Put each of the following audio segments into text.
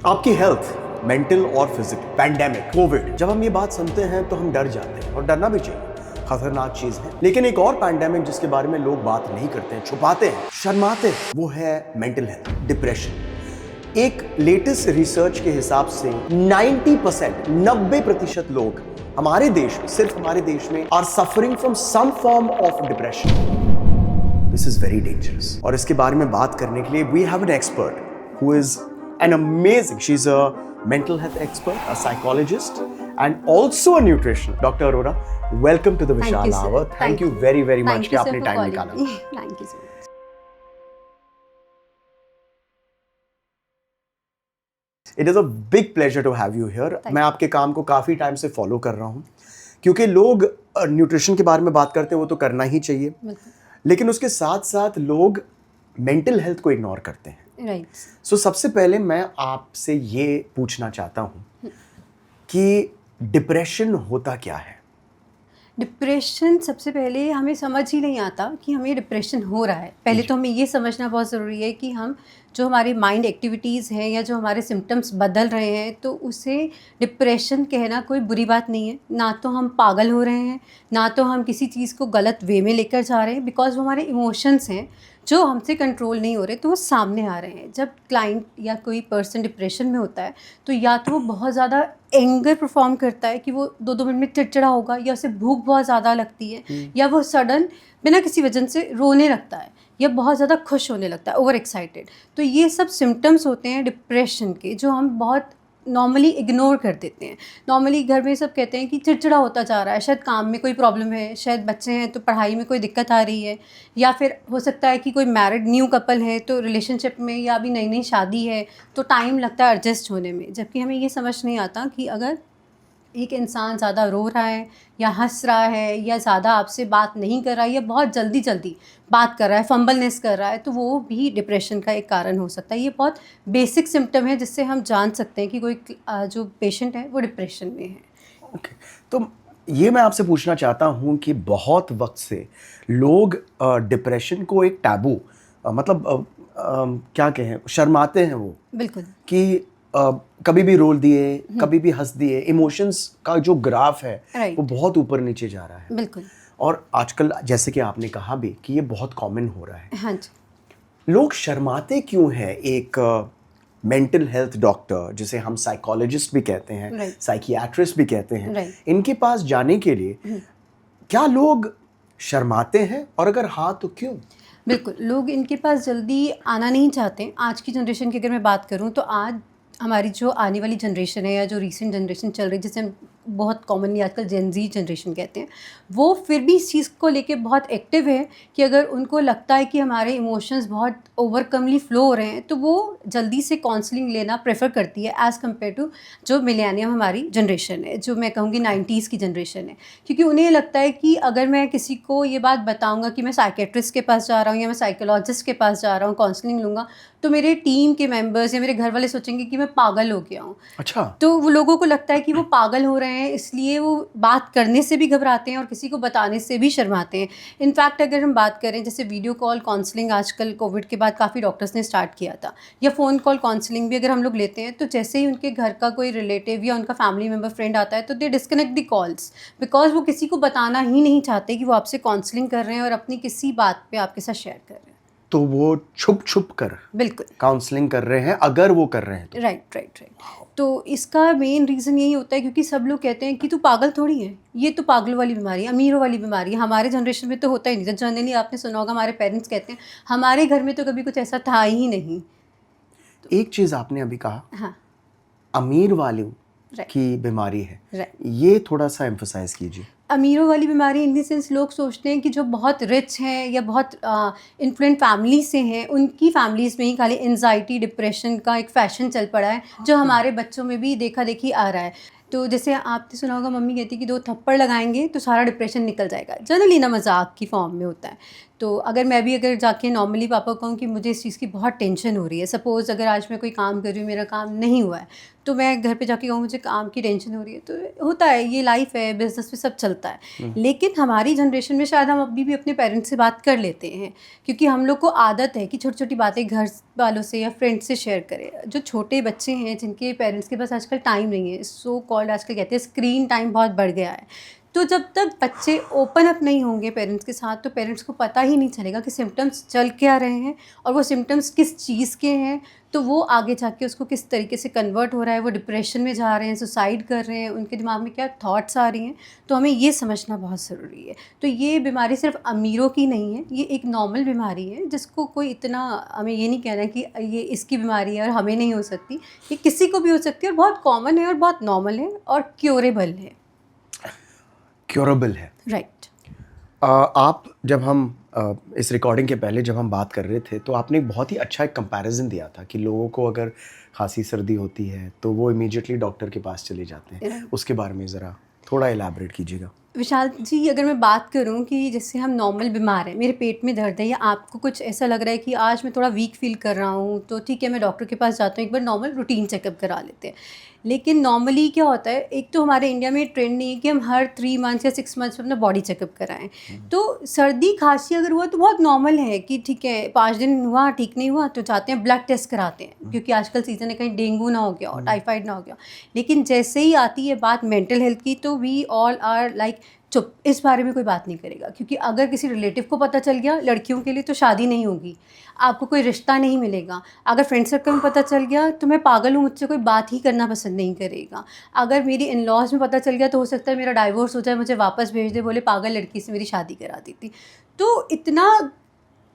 आपकी health, mental और physical, pandemic, Covid, जब हम ये बात सुनते हैं तो हम डर जाते हैं और डरना भी चाहिए, खतरनाक चीज है। लेकिन एक और पैंडेमिक जिसके बारे में लोग बात नहीं करते हैं, छुपाते हैं, शर्माते हैं, वो है मेंटल हेल्थ, डिप्रेशन। एक लेटेस्ट रिसर्च के हिसाब से 90% लोग हमारे देश में, सिर्फ हमारे देश में, are suffering from some form of depression. This is very dangerous. और इसके बारे में बात करने के लिए we have an expert who is an amazing, she's a mental health expert, a psychologist, and also a nutritionist. Dr. Arora, welcome to the Vishal Hour. Thank you very, very much कि आपने time निकाला. Thank you so much. It is a big pleasure to have you here. मैं आपके काम को काफ़ी time से follow कर रहा हूँ, क्योंकि लोग न्यूट्रिशन के बारे में बात करते हैं, वो तो करना ही चाहिए, लेकिन उसके साथ साथ लोग मेंटल हेल्थ को इग्नोर करते हैं. राइट. सो सबसे पहले मैं आपसे ये पूछना चाहता हूँ कि डिप्रेशन होता क्या है? डिप्रेशन सबसे पहले हमें समझ ही नहीं आता कि हमें डिप्रेशन हो रहा है. पहले तो हमें ये समझना बहुत ज़रूरी है कि हम जो हमारे माइंड एक्टिविटीज़ हैं या जो हमारे सिम्टम्स बदल रहे हैं, तो उसे डिप्रेशन कहना कोई बुरी बात नहीं है. ना तो हम पागल हो रहे हैं, ना तो हम किसी चीज़ को गलत वे में लेकर जा रहे हैं, बिकॉज वो हमारे इमोशंस हैं जो हमसे कंट्रोल नहीं हो रहे, तो वो सामने आ रहे हैं. जब क्लाइंट या कोई पर्सन डिप्रेशन में होता है, तो या तो वो बहुत ज़्यादा एंगर परफॉर्म करता है कि वो 2-2 मिनट में चिड़चिड़ा होगा, या उसे भूख बहुत ज़्यादा लगती है, या वो सडन बिना किसी वजह से रोने लगता है, या बहुत ज़्यादा खुश होने लगता है, ओवर एक्साइटेड. तो ये सब सिम्टम्स होते हैं डिप्रेशन के, जो हम बहुत नॉर्मली इग्नोर कर देते हैं. नॉर्मली घर में सब कहते हैं कि चिड़चिड़ा होता जा रहा है, शायद काम में कोई प्रॉब्लम है, शायद बच्चे हैं तो पढ़ाई में कोई दिक्कत आ रही है, या फिर हो सकता है कि कोई मैरिड न्यू कपल है तो रिलेशनशिप में, या अभी नई नई शादी है तो टाइम लगता है एडजस्ट होने में. जबकि हमें ये समझ नहीं आता कि अगर एक इंसान ज़्यादा रो रहा है या हंस रहा है या ज़्यादा आपसे बात नहीं कर रहा है या बहुत जल्दी बात कर रहा है, फंबलनेस कर रहा है, तो वो भी डिप्रेशन का एक कारण हो सकता है. ये बहुत बेसिक सिम्टम है जिससे हम जान सकते हैं कि कोई जो पेशेंट है वो डिप्रेशन में है. ओके, तो ये मैं आपसे पूछना चाहता हूँ कि बहुत वक्त से लोग डिप्रेशन को एक टैबू, मतलब क्या कहें, शर्माते हैं वो. बिल्कुल. कि कभी भी रोल दिए, कभी भी हंस दिए, इमोशंस का जो ग्राफ है वो बहुत ऊपर नीचे जा रहा है. बिल्कुल. और आजकल जैसे कि आपने कहा भी कि ये बहुत कॉमन हो रहा है. हाँ जी. लोग शर्माते क्यों हैं? एक मेंटल हेल्थ डॉक्टर, जिसे हम साइकोलॉजिस्ट भी कहते हैं, साइकियाट्रिस्ट भी कहते हैं, इनके पास जाने के लिए क्या लोग शर्माते हैं, और अगर हाँ तो क्यों? बिल्कुल, लोग इनके पास जल्दी आना नहीं चाहते. आज की जनरेशन की अगर मैं बात करूं, तो आज हमारी जो आने वाली जनरेशन है या जो रीसेंट जनरेशन चल रही है, जिसे हम बहुत कॉमनली आजकल जेन ज़ी जनरेशन कहते हैं, वो फिर भी इस चीज़ को लेके बहुत एक्टिव है कि अगर उनको लगता है कि हमारे इमोशंस बहुत ओवरकमली फ्लो हो रहे हैं, तो वो जल्दी से काउंसलिंग लेना प्रेफर करती है एज़ कम्पेयर टू जो मिलेनियम हमारी जनरेशन है, जो मैं कहूँगी 90s की जनरेशन है. क्योंकि उन्हें लगता है कि अगर मैं किसी को ये बात बताऊँगा कि मैं साइकेट्रिस्ट के पास जा रहा हूँ या मैं साइकोलॉजिस्ट के पास जा रहा हूँ, काउंसलिंग लूँगा, तो मेरे टीम के मेंबर्स या मेरे घर वाले सोचेंगे कि मैं पागल हो गया हूँ. अच्छा. तो वो लोगों को लगता है कि वो पागल हो रहे हैं, इसलिए वो बात करने से भी घबराते हैं और किसी को बताने से भी शर्माते हैं. इनफैक्ट अगर हम बात करें, जैसे वीडियो कॉल काउंसलिंग आजकल कोविड के बाद काफ़ी डॉक्टर्स ने स्टार्ट किया था, या फ़ोन कॉल काउंसलिंग भी अगर हम लोग लेते हैं, तो जैसे ही उनके घर का कोई रिलेटिव या उनका फैमिली मेम्बर फ्रेंड आता है, तो दे डिस्कनेक्ट द कॉल्स, बिकॉज वो किसी को बताना ही नहीं चाहते कि वो आपसे काउंसलिंग कर रहे हैं और अपनी किसी बात पे आपके साथ शेयर कर रहे हैं. तो वो छुप कर बिल्कुल काउंसलिंग कर रहे हैं, अगर वो कर रहे हैं तो. राइट. तो इसका मेन रीज़न यही होता है क्योंकि सब लोग कहते हैं कि तू पागल थोड़ी है, ये तो पागलों वाली बीमारी है, अमीरों वाली बीमारी है. हमारे जनरेशन में तो होता ही नहीं. जनरली आपने सुना होगा, हमारे पेरेंट्स कहते हैं हमारे घर में तो कभी कुछ ऐसा था ही नहीं. एक चीज़ आपने अभी कहा, हाँ, अमीर वालों की बीमारी है, ये थोड़ा सा एम्फसाइज कीजिए. अमीरों वाली बीमारी इन द सेंस, लोग सोचते हैं कि जो बहुत रिच हैं या बहुत इन्फ्लुएंट फैमिली से हैं, उनकी फैमिलीज़ में ही खाली एंजाइटी डिप्रेशन का एक फ़ैशन चल पड़ा है, जो हमारे बच्चों में भी देखा देखी आ रहा है. तो जैसे आपने सुना होगा, मम्मी कहती कि 2 थप्पड़ लगाएंगे तो सारा डिप्रेशन निकल जाएगा. जनरली ना मजाक की फॉर्म में होता है. तो अगर मैं भी अगर जाके नॉर्मली पापा को कहूँ कि मुझे इस चीज़ की बहुत टेंशन हो रही है, सपोज़ अगर आज मैं कोई काम कर रही हूँ, मेरा काम नहीं हुआ है, तो मैं घर पे जाके कहूँ मुझे काम की टेंशन हो रही है, तो होता है, ये लाइफ है, बिजनेस में सब चलता है। लेकिन हमारी जनरेशन में शायद हम अभी भी अपने पेरेंट्स से बात कर लेते हैं, क्योंकि हम लोग को आदत है कि छोटी छोटी बातें घर वालों से या फ्रेंड्स से शेयर करें। जो छोटे बच्चे हैं जिनके पेरेंट्स के पास आजकल टाइम नहीं है, सो कॉल्ड आजकल कहते हैं स्क्रीन टाइम बहुत बढ़ गया है, तो जब तक बच्चे ओपन अप नहीं होंगे पेरेंट्स के साथ, तो पेरेंट्स को पता ही नहीं चलेगा कि सिम्टम्स चल क्या रहे हैं और वो सिम्टम्स किस चीज़ के हैं। तो वो आगे जाके उसको किस तरीके से कन्वर्ट हो रहा है, वो डिप्रेशन में जा रहे हैं, सुसाइड कर रहे हैं, उनके दिमाग में क्या थॉट्स आ रही हैं। तो हमें ये समझना बहुत ज़रूरी है। तो ये बीमारी सिर्फ अमीरों की नहीं है, ये एक नॉर्मल बीमारी है जिसको कोई इतना, हमें ये नहीं कहना कि ये इसकी बीमारी है और हमें नहीं हो सकती। ये किसी को भी हो सकती है और बहुत कॉमन है और बहुत नॉर्मल है और क्योरेबल है। क्योरेबल है, राइट। आप जब हम इस रिकॉर्डिंग के पहले जब हम बात कर रहे थे तो आपने एक बहुत ही अच्छा एक कंपैरिजन दिया था कि लोगों को अगर खांसी सर्दी होती है तो वो इमीडिएटली डॉक्टर के पास चले जाते हैं। उसके बारे में ज़रा थोड़ा इलैबोरेट कीजिएगा। विशाल जी, अगर मैं बात करूं कि जैसे हम नॉर्मल बीमार हैं, मेरे पेट में दर्द है या आपको कुछ ऐसा लग रहा है कि आज मैं थोड़ा वीक फील कर रहा हूं, तो ठीक है, मैं डॉक्टर के पास जाता हूं, एक बार नॉर्मल रूटीन चेकअप करा लेते हैं। लेकिन नॉर्मली क्या होता है, एक तो हमारे इंडिया में ट्रेंड नहीं है कि हम हर 3 मंथ्स या 6 मंथ्स में अपना बॉडी चेकअप कराएं। तो सर्दी खांसी अगर हुआ तो बहुत नॉर्मल है कि ठीक है 5 दिन हुआ, ठीक नहीं हुआ तो जाते हैं ब्लड टेस्ट कराते हैं, क्योंकि आजकल सीज़न है, कहीं डेंगू ना हो गया और टाइफाइड ना हो गया। लेकिन जैसे ही आती है बात मेंटल हेल्थ की, तो वी ऑल आर लाइक चुप, इस बारे में कोई बात नहीं करेगा, क्योंकि अगर किसी रिलेटिव को पता चल गया, लड़कियों के लिए तो शादी नहीं होगी, आपको कोई रिश्ता नहीं मिलेगा। अगर फ्रेंड सर्कल में पता चल गया तो मैं पागल हूँ, मुझसे कोई बात ही करना पसंद नहीं करेगा। अगर मेरी इन लॉज में पता चल गया तो हो सकता है मेरा डाइवोर्स हो जाए, मुझे वापस भेज दे, बोले पागल लड़की से मेरी शादी करा दी थी। तो इतना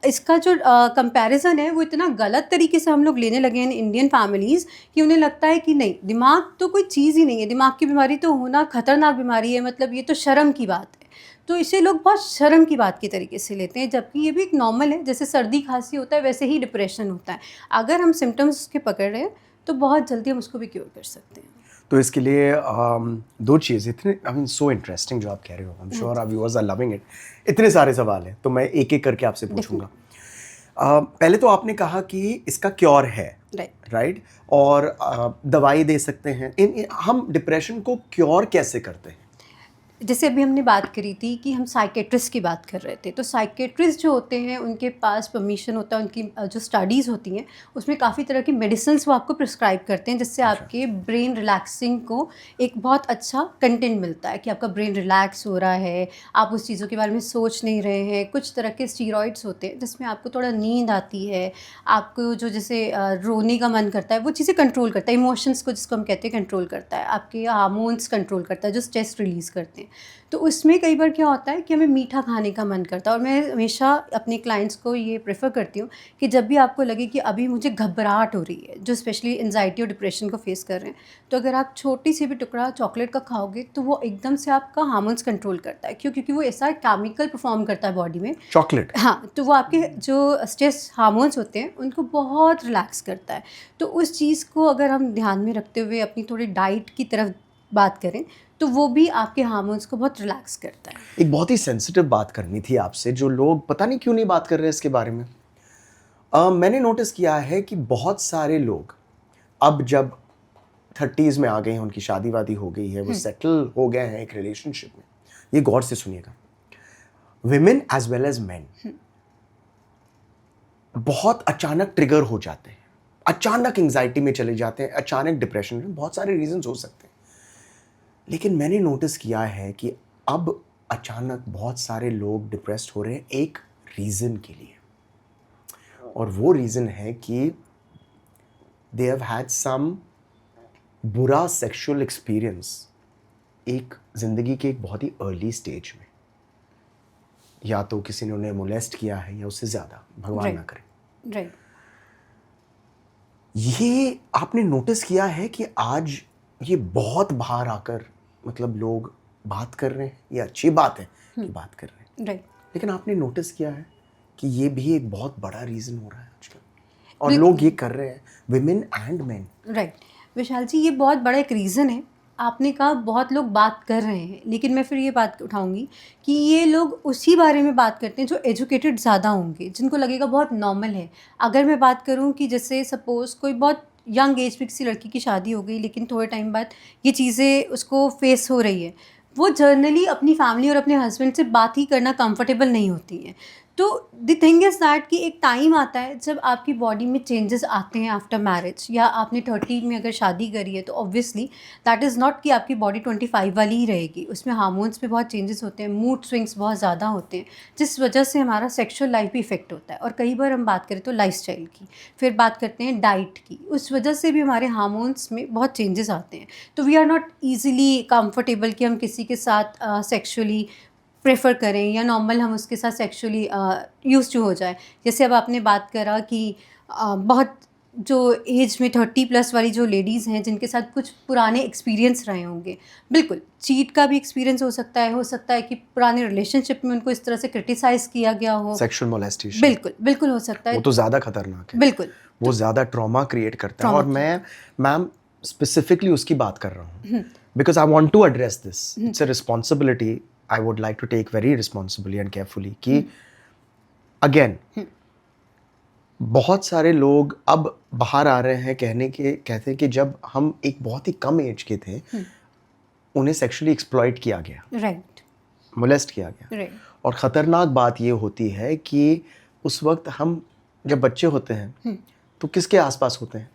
इसका जो कंपैरिजन है वो इतना गलत तरीके से हम लोग लेने लगे हैं इंडियन फैमिलीज़, कि उन्हें लगता है कि नहीं, दिमाग तो कोई चीज़ ही नहीं है, दिमाग की बीमारी तो होना खतरनाक बीमारी है, मतलब ये तो शर्म की बात है। तो इसे लोग बहुत शर्म की बात के तरीके से लेते हैं, जबकि ये भी एक नॉर्मल है। जैसे सर्दी खांसी होता है वैसे ही डिप्रेशन होता है। अगर हम सिम्टम्स उसके पकड़ रहे हैं तो बहुत जल्दी हम उसको भी क्योर कर सकते हैं। तो इसके लिए दो चीज़ इतने आई मीन सो इंटरेस्टिंग जो आप कह रहे हो, I am sure our viewers are loving it. इतने सारे सवाल हैं तो मैं एक एक करके आपसे पूछूंगा। पहले तो आपने कहा कि इसका क्योर है, राइट, और दवाई दे सकते हैं। हम डिप्रेशन को क्योर कैसे करते हैं? जैसे अभी हमने बात करी थी कि हम साइकेट्रिस्ट की बात कर रहे थे, तो साइकेट्रिस्ट जो होते हैं उनके पास परमिशन होता है, उनकी जो स्टडीज़ होती हैं उसमें काफ़ी तरह की मेडिसिन्स वो आपको प्रिस्क्राइब करते हैं, जिससे आपके ब्रेन रिलैक्सिंग को एक बहुत अच्छा कंटेंट मिलता है कि आपका ब्रेन रिलैक्स हो रहा है, आप उस चीज़ों के बारे में सोच नहीं रहे हैं। कुछ तरह के स्टीरॉइड्स होते हैं जिसमें आपको थोड़ा नींद आती है, आपको जो जैसे रोने का मन करता है वो चीज़ें कंट्रोल करता है, इमोशंस को जिसको हम कहते हैं कंट्रोल करता है, आपके हार्मोन्स कंट्रोल करता है जो स्ट्रेस रिलीज़ करते हैं। तो उसमें कई बार क्या होता है कि हमें मीठा खाने का मन करता है, और मैं हमेशा अपने क्लाइंट्स को ये प्रेफर करती हूँ कि जब भी आपको लगे कि अभी मुझे घबराहट हो रही है, जो स्पेशली एंजाइटी और डिप्रेशन को फेस कर रहे हैं, तो अगर आप छोटी सी भी टुकड़ा चॉकलेट का खाओगे तो वो एकदम से आपका हार्मोन्स कंट्रोल करता है। क्यों? क्योंकि वो ऐसा केमिकल परफॉर्म करता है बॉडी में, चॉकलेट, हाँ, तो वो आपके जो स्ट्रेस हार्मोन्स होते हैं उनको बहुत रिलैक्स करता है। तो उस चीज़ को अगर हम ध्यान में रखते हुए अपनी थोड़ी डाइट की तरफ बात करें तो वो भी आपके हार्मोन्स को बहुत रिलैक्स करता है। एक बहुत ही सेंसिटिव बात करनी थी आपसे, जो लोग पता नहीं क्यों नहीं बात कर रहे हैं इसके बारे में। मैंने नोटिस किया है कि बहुत सारे लोग अब जब 30s में आ गए हैं, उनकी शादी वादी हो गई है, वो सेटल हो गए हैं एक रिलेशनशिप में, ये गौर से सुनिएगा, women as well as man बहुत अचानक ट्रिगर हो जाते हैं, अचानक एंजाइटी में चले जाते हैं, अचानक डिप्रेशन में। बहुत सारे रीजंस हो सकते हैं, लेकिन मैंने नोटिस किया है कि अब अचानक बहुत सारे लोग डिप्रेस्ड हो रहे हैं एक रीज़न के लिए, और वो रीज़न है कि दे हैव हैड सम बुरा सेक्सुअल एक्सपीरियंस एक ज़िंदगी के एक बहुत ही अर्ली स्टेज में, या तो किसी ने उन्हें मोलेस्ट किया है या उससे ज़्यादा, भगवान ना करे। राइट। ये आपने नोटिस किया है कि आज ये बहुत बाहर आकर मतलब लोग बात कर रहे हैं, ये अच्छी बात है कि बात कर रहे हैं, राइट। लेकिन आपने नोटिस किया है कि ये भी एक बहुत बड़ा रीज़न हो रहा है आजकल, और लोग ये कर रहे हैं, विमेन एंड मेन। राइट विशाल जी, ये बहुत बड़ा एक रीज़न है। आपने कहा बहुत लोग बात कर रहे हैं, लेकिन मैं फिर ये बात उठाऊंगी कि ये लोग उसी बारे में बात करते हैं जो एजुकेटेड ज़्यादा होंगे, जिनको लगेगा बहुत नॉर्मल है। अगर मैं बात करूं कि जैसे सपोज़ कोई बहुत यंग एज में किसी लड़की की शादी हो गई, लेकिन थोड़े टाइम बाद ये चीज़ें उसको फेस हो रही है, वो जर्नली अपनी फैमिली और अपने हस्बैंड से बात ही करना कंफर्टेबल नहीं होती है। तो द थिंग इज़ दैट कि एक टाइम आता है जब आपकी बॉडी में चेंजेस आते हैं आफ्टर मैरिज, या आपने 30 में अगर शादी करी है तो ऑब्वियसली दैट इज़ नॉट कि आपकी बॉडी 25 वाली ही रहेगी, उसमें हार्मोन्स में बहुत चेंजेस होते हैं, मूड स्विंग्स बहुत ज़्यादा होते हैं, जिस वजह से हमारा सेक्शुअल लाइफ भी इफेक्ट होता है। और कई बार हम बात करें तो लाइफस्टाइल की, फिर बात करते हैं डाइट की, उस वजह से भी हमारे हार्मोन्स में बहुत चेंजेस आते हैं। तो we are not easily comfortable कि हम किसी के साथ सेक्शुअली प्रेफर करें, या नॉर्मल हम उसके साथ सेक्शुअली यूज टू हो जाए। जैसे अब आपने बात करा कि बहुत जो एज में 30+ वाली जो लेडीज़ हैं जिनके साथ कुछ पुराने एक्सपीरियंस रहे होंगे, बिल्कुल चीट का भी एक्सपीरियंस हो सकता है कि पुराने रिलेशनशिप में उनको इस तरह से क्रिटिसाइज़ किया गया हो, सेक्सुअल मोलेस्टेशन, बिल्कुल बिल्कुल हो सकता है। वो तो ज़्यादा खतरनाक है, बिल्कुल वो ज़्यादा ट्रॉमा क्रिएट करता है। और मैं मैम स्पेसिफिकली उसकी बात कर रहा हूँ, because I want to address this, it's a responsibility I would like to take very responsibly and carefully कि अगेन बहुत सारे लोग अब बाहर आ रहे हैं कहते हैं कि जब हम एक बहुत ही कम एज के थे उन्हें सेक्सुअली एक्सप्लॉइट किया गया, राइट, मोलेस्ट किया गया। राइट, और ख़तरनाक बात ये होती है कि उस वक्त हम जब बच्चे होते हैं तो किसके आसपास होते हैं?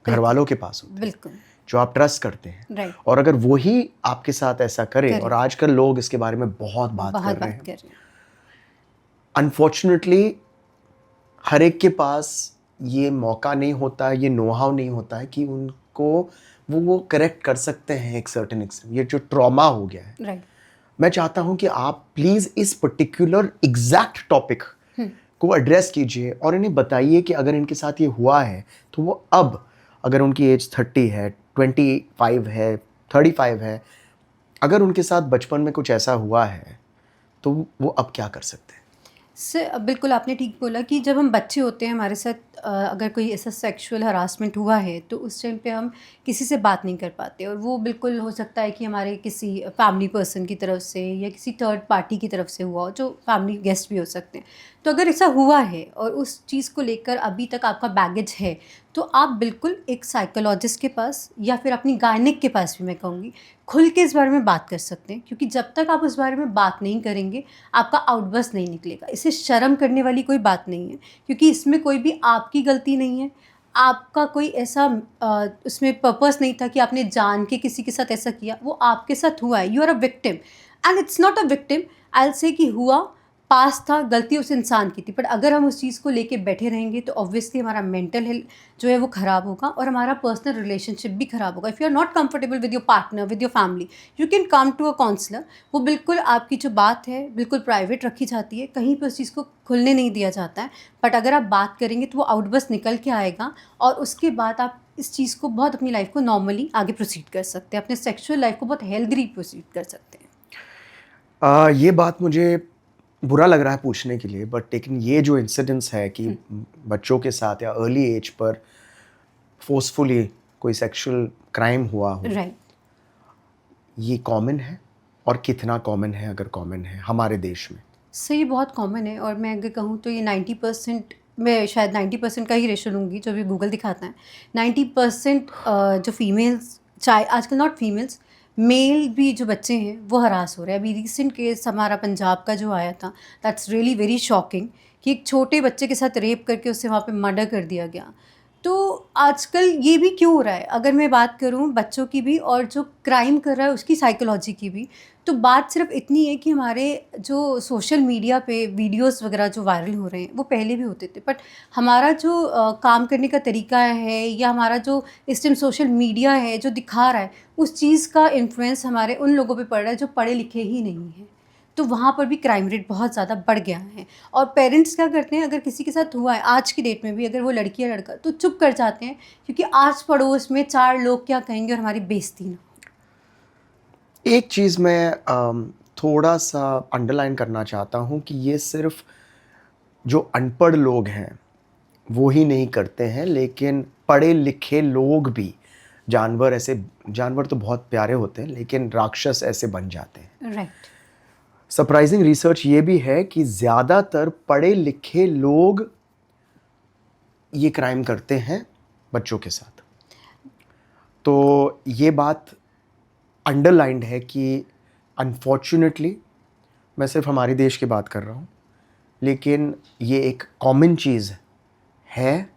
घर वालों के पास होते हैं, बिल्कुल, जो आप ट्रस्ट करते हैं। राइट, और अगर वही आपके साथ ऐसा करे, और आजकल लोग इसके बारे में बहुत बात कर रहे हैं, अनफॉर्चुनेटली हर एक के पास ये मौका नहीं होता, ये नो हाउ नहीं होता है कि उनको वो करेक्ट कर सकते हैं एक सर्टेन एक्सटेंट। ये जो ट्रॉमा हो गया है, राइट, मैं चाहता हूं कि आप प्लीज इस पर्टिकुलर एग्जैक्ट टॉपिक को एड्रेस कीजिए और इन्हें बताइए कि अगर इनके साथ ये हुआ है तो वो अब, अगर उनकी एज 30 है, 25 है, 35 है, अगर उनके साथ बचपन में कुछ ऐसा हुआ है तो वो अब क्या कर सकते हैं? सर बिल्कुल आपने ठीक बोला कि जब हम बच्चे होते हैं हमारे साथ अगर कोई ऐसा सेक्सुअल हरासमेंट हुआ है तो उस टाइम पे हम किसी से बात नहीं कर पाते, और वो बिल्कुल हो सकता है कि हमारे किसी फैमिली पर्सन की तरफ से या किसी थर्ड पार्टी की तरफ से हुआ हो, जो फैमिली गेस्ट भी हो सकते हैं। तो अगर ऐसा हुआ है और उस चीज़ को लेकर अभी तक आपका बैगेज है, तो आप बिल्कुल एक साइकोलॉजिस्ट के पास या फिर अपनी गायनिक के पास भी, मैं कहूँगी, खुल के इस बारे में बात कर सकते हैं। क्योंकि जब तक आप उस बारे में बात नहीं करेंगे आपका आउटबर्स्ट नहीं निकलेगा। इसे शर्म करने वाली कोई बात नहीं है, क्योंकि इसमें कोई भी आपकी गलती नहीं है, आपका कोई ऐसा उसमें पर्पस नहीं था कि आपने जान के किसी के साथ ऐसा किया, वो आपके साथ हुआ है। You are a victim and it's not a victim, I will say कि हुआ, पास था, गलती उस इंसान की थी। बट अगर हम उस चीज़ को लेके बैठे रहेंगे तो ऑब्वियसली हमारा मेंटल हेल्थ जो है वो ख़राब होगा और हमारा पर्सनल रिलेशनशिप भी ख़राब होगा। If you are not comfortable with your partner, with your family, you can come to a counsellor. वो बिल्कुल आपकी जो बात है बिल्कुल प्राइवेट रखी जाती है, कहीं पर उस चीज़ को खुलने नहीं दिया जाता है। बट अगर आप बात करेंगे तो वो आउटबर्स्ट निकल के आएगा, और उसके बाद आप इस चीज़ को बहुत, अपनी लाइफ को नॉर्मली आगे प्रोसीड कर सकते हैं, अपने सेक्शुअल लाइफ को बहुत हेल्दी प्रोसीड कर सकते हैं। ये बात मुझे बुरा लग रहा है पूछने के लिए, बट लेकिन ये जो इंसिडेंट्स है कि बच्चों के साथ या अर्ली एज पर फोर्सफुली कोई सेक्सुअल क्राइम हुआ हो, राइट, ये कॉमन है? और कितना कॉमन है, अगर कॉमन है हमारे देश में? सही, बहुत कॉमन है। और मैं अगर कहूँ तो ये 90%, मैं शायद 90% का ही रेशो लूँगी जो भी गूगल दिखाता है। 90% जो फीमेल्स, चाहे आजकल नॉट फीमेल्स, मेल भी जो बच्चे हैं वो हरास हो रहे हैं। अभी रिसेंट केस हमारा पंजाब का जो आया था, दैट्स रियली वेरी शॉकिंग, कि एक छोटे बच्चे के साथ रेप करके उससे वहाँ पे मर्डर कर दिया गया। तो आजकल ये भी क्यों हो रहा है, अगर मैं बात करूँ बच्चों की भी और जो क्राइम कर रहा है उसकी साइकोलॉजी की भी, तो बात सिर्फ इतनी है कि हमारे जो सोशल मीडिया पे वीडियोस वगैरह जो वायरल हो रहे हैं वो पहले भी होते थे, बट हमारा जो काम करने का तरीका है या हमारा जो इस टाइम सोशल मीडिया है जो दिखा रहा है, उस चीज़ का इन्फ्लुएंस हमारे उन लोगों पे पड़ रहा है जो पढ़े लिखे ही नहीं हैं। तो वहाँ पर भी क्राइम रेट बहुत ज़्यादा बढ़ गया है। और पेरेंट्स क्या करते हैं, अगर किसी के साथ हुआ है आज की डेट में भी, अगर वो लड़की या लड़का, तो चुप कर जाते हैं, क्योंकि आस पड़ोस में 4 लोग क्या कहेंगे और हमारी बेइज्जती ना। एक चीज़ मैं थोड़ा सा अंडरलाइन करना चाहता हूँ कि ये सिर्फ जो अनपढ़ लोग हैं वो ही नहीं करते हैं, लेकिन पढ़े लिखे लोग भी, जानवर तो बहुत प्यारे होते हैं लेकिन राक्षस ऐसे बन जाते हैं। राइट, सरप्राइजिंग रिसर्च ये भी है कि ज़्यादातर पढ़े लिखे लोग ये क्राइम करते हैं, बच्चों के साथ। तो ये बात अंडरलाइंड है कि अनफॉर्चुनेटली, मैं सिर्फ हमारे देश की बात कर रहा हूँ, लेकिन ये एक कॉमन चीज़ है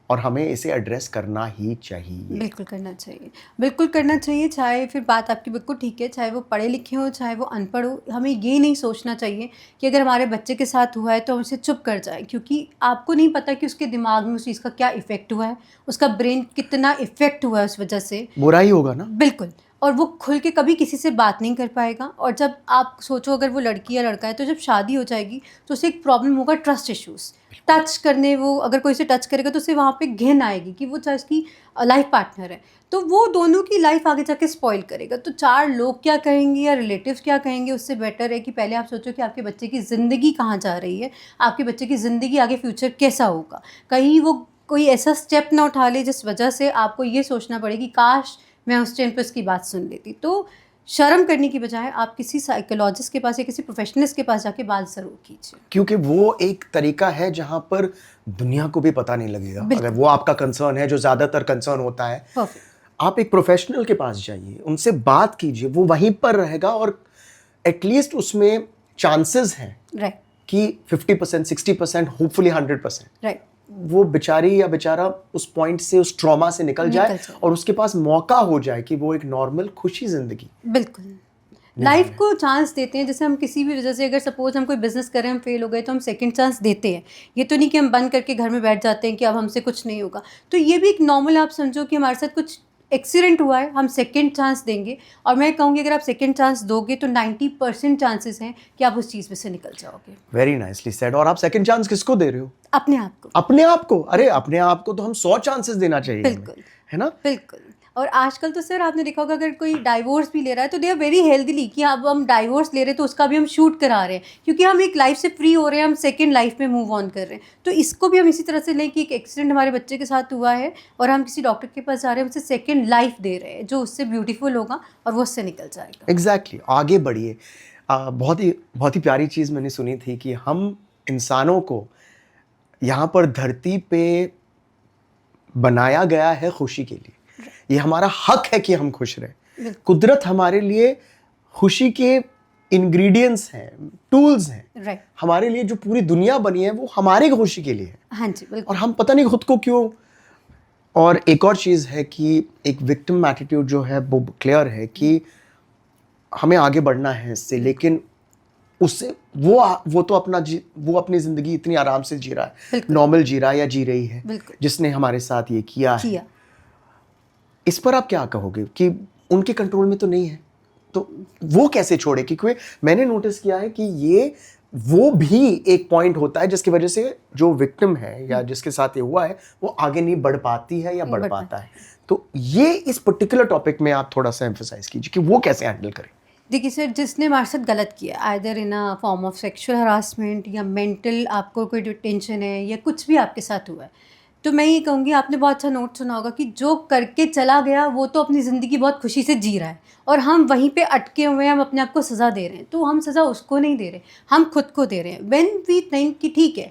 और हमें इसे एड्रेस करना ही चाहिए। बिल्कुल करना चाहिए, बिल्कुल करना चाहिए। चाहे फिर बात आपकी बिल्कुल ठीक है, चाहे वो पढ़े लिखे हों, चाहे वो अनपढ़ हो। हमें ये नहीं सोचना चाहिए कि अगर हमारे बच्चे के साथ हुआ है तो हम उसे चुप कर जाएं, क्योंकि आपको नहीं पता कि उसके दिमाग में उस चीज़ का क्या इफ़ेक्ट हुआ है, उसका ब्रेन कितना इफ़ेक्ट हुआ है उस वजह से। बुरा ही होगा ना। बिल्कुल। और वो खुल के कभी किसी से बात नहीं कर पाएगा। और जब आप सोचो अगर वो लड़की या लड़का है, तो जब शादी हो जाएगी तो उसे एक प्रॉब्लम होगा, ट्रस्ट इश्यूज़। टच करने, वो अगर कोई उसे टच करेगा तो उसे वहाँ पे घिन आएगी कि वो चाहे उसकी लाइफ पार्टनर है, तो वो दोनों की लाइफ आगे जाके स्पॉइल करेगा। तो 4 लोग क्या कहेंगे या रिलेटिव्स क्या कहेंगे, उससे बेटर है कि पहले आप सोचो कि आपके बच्चे की ज़िंदगी कहाँ जा रही है, आपके बच्चे की ज़िंदगी आगे फ्यूचर कैसा होगा। कहीं वो कोई ऐसा स्टेप ना उठा ले जिस वजह से आपको ये सोचना पड़े कि काश मैं उस टाइम पे उसकी बात सुन लेती। तो शर्म करने की बजाय आप किसी साइकोलॉजिस्ट के पास या किसी प्रोफेशनलिस्ट के पास जाके बात ज़रूर कीजिए, क्योंकि वो एक तरीका है जहाँ पर दुनिया को भी पता नहीं लगेगा। अगर वो आपका कंसर्न है, जो ज़्यादातर कंसर्न होता है, परफेक्ट। आप एक प्रोफेशनल के पास जाइए, उनसे बात कीजिए, वो वहीं पर रहेगा और एटलीस्ट उसमें चांसेस हैं राइट कि 50%, 60%, होपफुली 100%, राइट। वो बेचारी या बेचारा उस पॉइंट से, उस ट्रॉमा से निकल जाए और उसके पास मौका हो जाए कि वो एक नॉर्मल खुशी जिंदगी। बिल्कुल, लाइफ को चांस देते हैं। जैसे हम किसी भी वजह से, अगर सपोज हम कोई बिजनेस कर रहे हैं, हम फेल हो गए, तो हम सेकंड चांस देते हैं। ये तो नहीं कि हम बंद करके घर में बैठ जाते हैं कि अब हमसे कुछ नहीं होगा। तो ये भी एक नॉर्मल, आप समझो कि हमारे साथ कुछ एक्सीडेंट हुआ है, हम सेकंड चांस देंगे। और मैं कहूँगी अगर आप सेकंड चांस दोगे तो 90% चांसेस हैं कि आप उस चीज़ में से निकल जाओगे। Very nicely said. और आप सेकंड चांस किसको दे रहे हो? अपने आप को। अपने आप को। अरे अपने आप को तो हम 100 चांसेस देना चाहिए। बिल्कुल, है ना? बिल्कुल। और आजकल तो सर आपने देखा होगा, अगर कोई डाइवोर्स भी ले रहा है तो दे आर वेरी हेल्दीली कि अब हम डाइवोर्स ले रहे हैं तो उसका भी हम शूट करा रहे हैं, क्योंकि हम एक लाइफ से फ्री हो रहे हैं, हम सेकंड लाइफ में मूव ऑन कर रहे हैं। तो इसको भी हम इसी तरह से लें कि एक एक्सीडेंट हमारे बच्चे के साथ हुआ है और हम किसी डॉक्टर के पास जा रहे हैं, उसे सेकंड लाइफ दे रहे हैं जो उससे ब्यूटीफुल होगा और वो उससे निकल जाएगा। एग्जैक्टली। आगे बढ़िए। बहुत ही प्यारी चीज़ मैंने सुनी थी कि हम इंसानों को यहाँ पर धरती पे बनाया गया है खुशी के लिए। ये हमारा हक है कि हम खुश रहें। कुदरत हमारे लिए खुशी के इंग्रेडिएंट्स हैं, टूल्स हैं। राइट। हमारे लिए जो पूरी दुनिया बनी है वो हमारी खुशी के लिए है। हाँ जी, बिल्कुल। और हम पता नहीं खुद को क्यों। और एक और चीज़ है कि एक विक्टिम एटीट्यूड जो है वो क्लियर है कि हमें आगे बढ़ना है इससे, लेकिन उससे वो तो वो अपनी ज़िंदगी इतनी आराम से जी रहा है, नॉर्मल जी रहा है या जी रही है, जिसने हमारे साथ ये किया है। इस पर आप क्या कहोगे कि उनके कंट्रोल में तो नहीं है, तो वो कैसे छोड़े? क्योंकि मैंने नोटिस किया है कि वो भी एक पॉइंट होता है जिसकी वजह से जो विक्टिम है या जिसके साथ ये हुआ है वो आगे नहीं बढ़ पाती है या बढ़ पाता है। तो ये इस पर्टिकुलर टॉपिक में आप थोड़ा सा एम्फसाइज कीजिए कि वो कैसे हैंडल करें। देखिए सर, जिसने हमारे साथ गलत किया, either in a form of sexual harassment या मेंटल आपको कोई टेंशन है या कुछ भी आपके साथ हुआ है, तो मैं ये कहूँगी, आपने बहुत अच्छा नोट सुना होगा कि जो करके चला गया वो तो अपनी ज़िंदगी बहुत खुशी से जी रहा है और हम वहीं पे अटके हुए हैं, हम अपने आप को सज़ा दे रहे हैं। तो हम सज़ा उसको नहीं दे रहे, हम खुद को दे रहे हैं। व्हेन वी थिंक कि ठीक है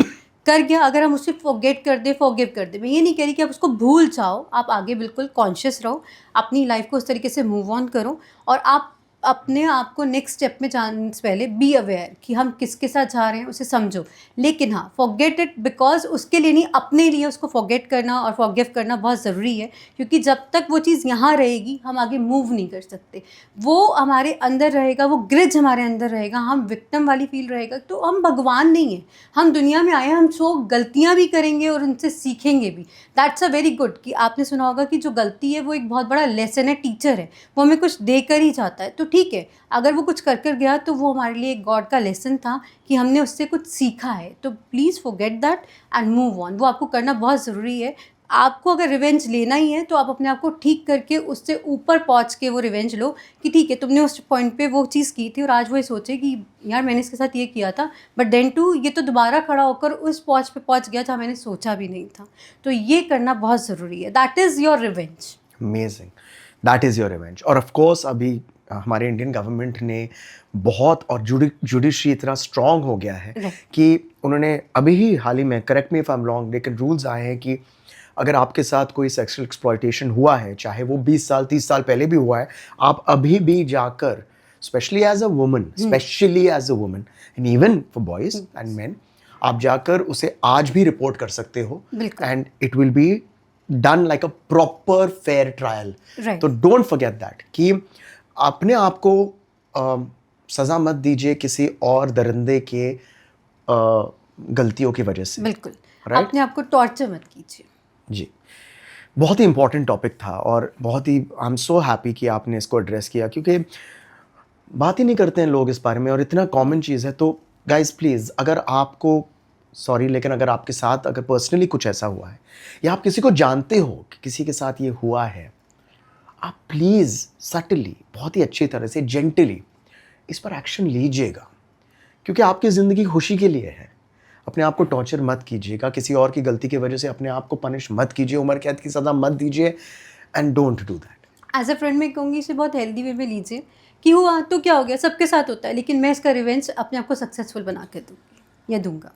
कर गया, अगर हम उससे फॉरगेट कर दे, फॉरगिव कर दे। मैं ये नहीं कह रही कि आप उसको भूल जाओ, आप आगे बिल्कुल कॉन्शियस रहो, अपनी लाइफ को उस तरीके से मूव ऑन करो और आप अपने आप को नेक्स्ट स्टेप में जाने से पहले बी अवेयर कि हम किसके साथ जा रहे हैं, उसे समझो। लेकिन हाँ, फॉरगेट इट, बिकॉज उसके लिए नहीं, अपने लिए उसको फॉरगेट करना और फॉरगिव करना बहुत ज़रूरी है, क्योंकि जब तक वो चीज़ यहाँ रहेगी हम आगे मूव नहीं कर सकते। वो हमारे अंदर रहेगा, वो ग्रिज हमारे अंदर रहेगा, हम विक्टिम वाली फील रहेगा। तो हम भगवान नहीं हैं, हम दुनिया में आए हैं, हम गलतियाँ भी करेंगे और उनसे सीखेंगे भी। दैट्स अ वेरी गुड कि आपने सुना होगा कि जो गलती है वो एक बहुत बड़ा लेसन है, टीचर है, वो हमें कुछ देकर ही जाता है। तो ठीक है, अगर वो कुछ कर गया तो वो हमारे लिए एक गॉड का लेसन था कि हमने उससे कुछ सीखा है। तो please forget that and move on. वो आपको करना बहुत ज़रूरी है। आपको अगर रिवेंज लेना ही है तो आप अपने आप को ठीक करके उससे ऊपर पहुंच के वो रिवेंज लो कि ठीक है, तुमने उस पॉइंट पे वो चीज़ की थी और आज वो ये सोचे कि यार मैंने इसके साथ ये किया था, बट देन टू ये तो दोबारा खड़ा होकर उस पॉइंट पे पहुंच गया जहाँ मैंने सोचा भी नहीं था। तो ये करना बहुत ज़रूरी है। That is your revenge. Amazing, that is your revenge. और ऑफ कोर्स अभी हमारे इंडियन गवर्नमेंट ने बहुत, और जुडिशरी इतना स्ट्रॉन्ग हो गया है कि उन्होंने अभी ही हाल ही में, correct me if I am wrong, लेकिन रूल्स आए हैं कि अगर आपके साथ कोई सेक्सुअल एक्सप्लॉयटेशन हुआ है, चाहे वो 20 साल 30 साल पहले भी हुआ है, आप अभी भी जाकर specially as a woman and even for boys and men, आप जाकर उसे आज भी रिपोर्ट कर सकते हो and it will be done like a proper fair trial. तो डोंट फॉरगेट दैट कि अपने आप को सजा मत दीजिए किसी और दरिंदे के गलतियों की वजह से. बिल्कुल. अपने आप को टॉर्चर मत कीजिए. जी, बहुत ही इंपॉर्टेंट टॉपिक था और बहुत ही आई एम सो हैप्पी कि आपने इसको एड्रेस किया, क्योंकि बात ही नहीं करते हैं लोग इस बारे में और इतना कॉमन चीज़ है. तो गाइज प्लीज़, अगर आपको सॉरी लेकिन अगर आपके साथ अगर पर्सनली कुछ ऐसा हुआ है या आप किसी को जानते हो कि किसी के साथ ये हुआ है, आप प्लीज़ सटली, बहुत ही अच्छी तरह से, जेंटली इस पर एक्शन लीजिएगा, क्योंकि आपकी ज़िंदगी खुशी के लिए है. अपने आप को टॉर्चर मत कीजिएगा, किसी और की गलती की वजह से अपने आप को पनिश मत कीजिए, उम्र कैद की सज़ा मत दीजिए and don't do that. As a friend मैं कहूँगी इसे बहुत हेल्दी वे में लीजिए कि हुआ तो क्या हो गया, सबके साथ होता है, लेकिन मैं इसका रिवेंज अपने आप को सक्सेसफुल बना के दूँगी या दूंगा.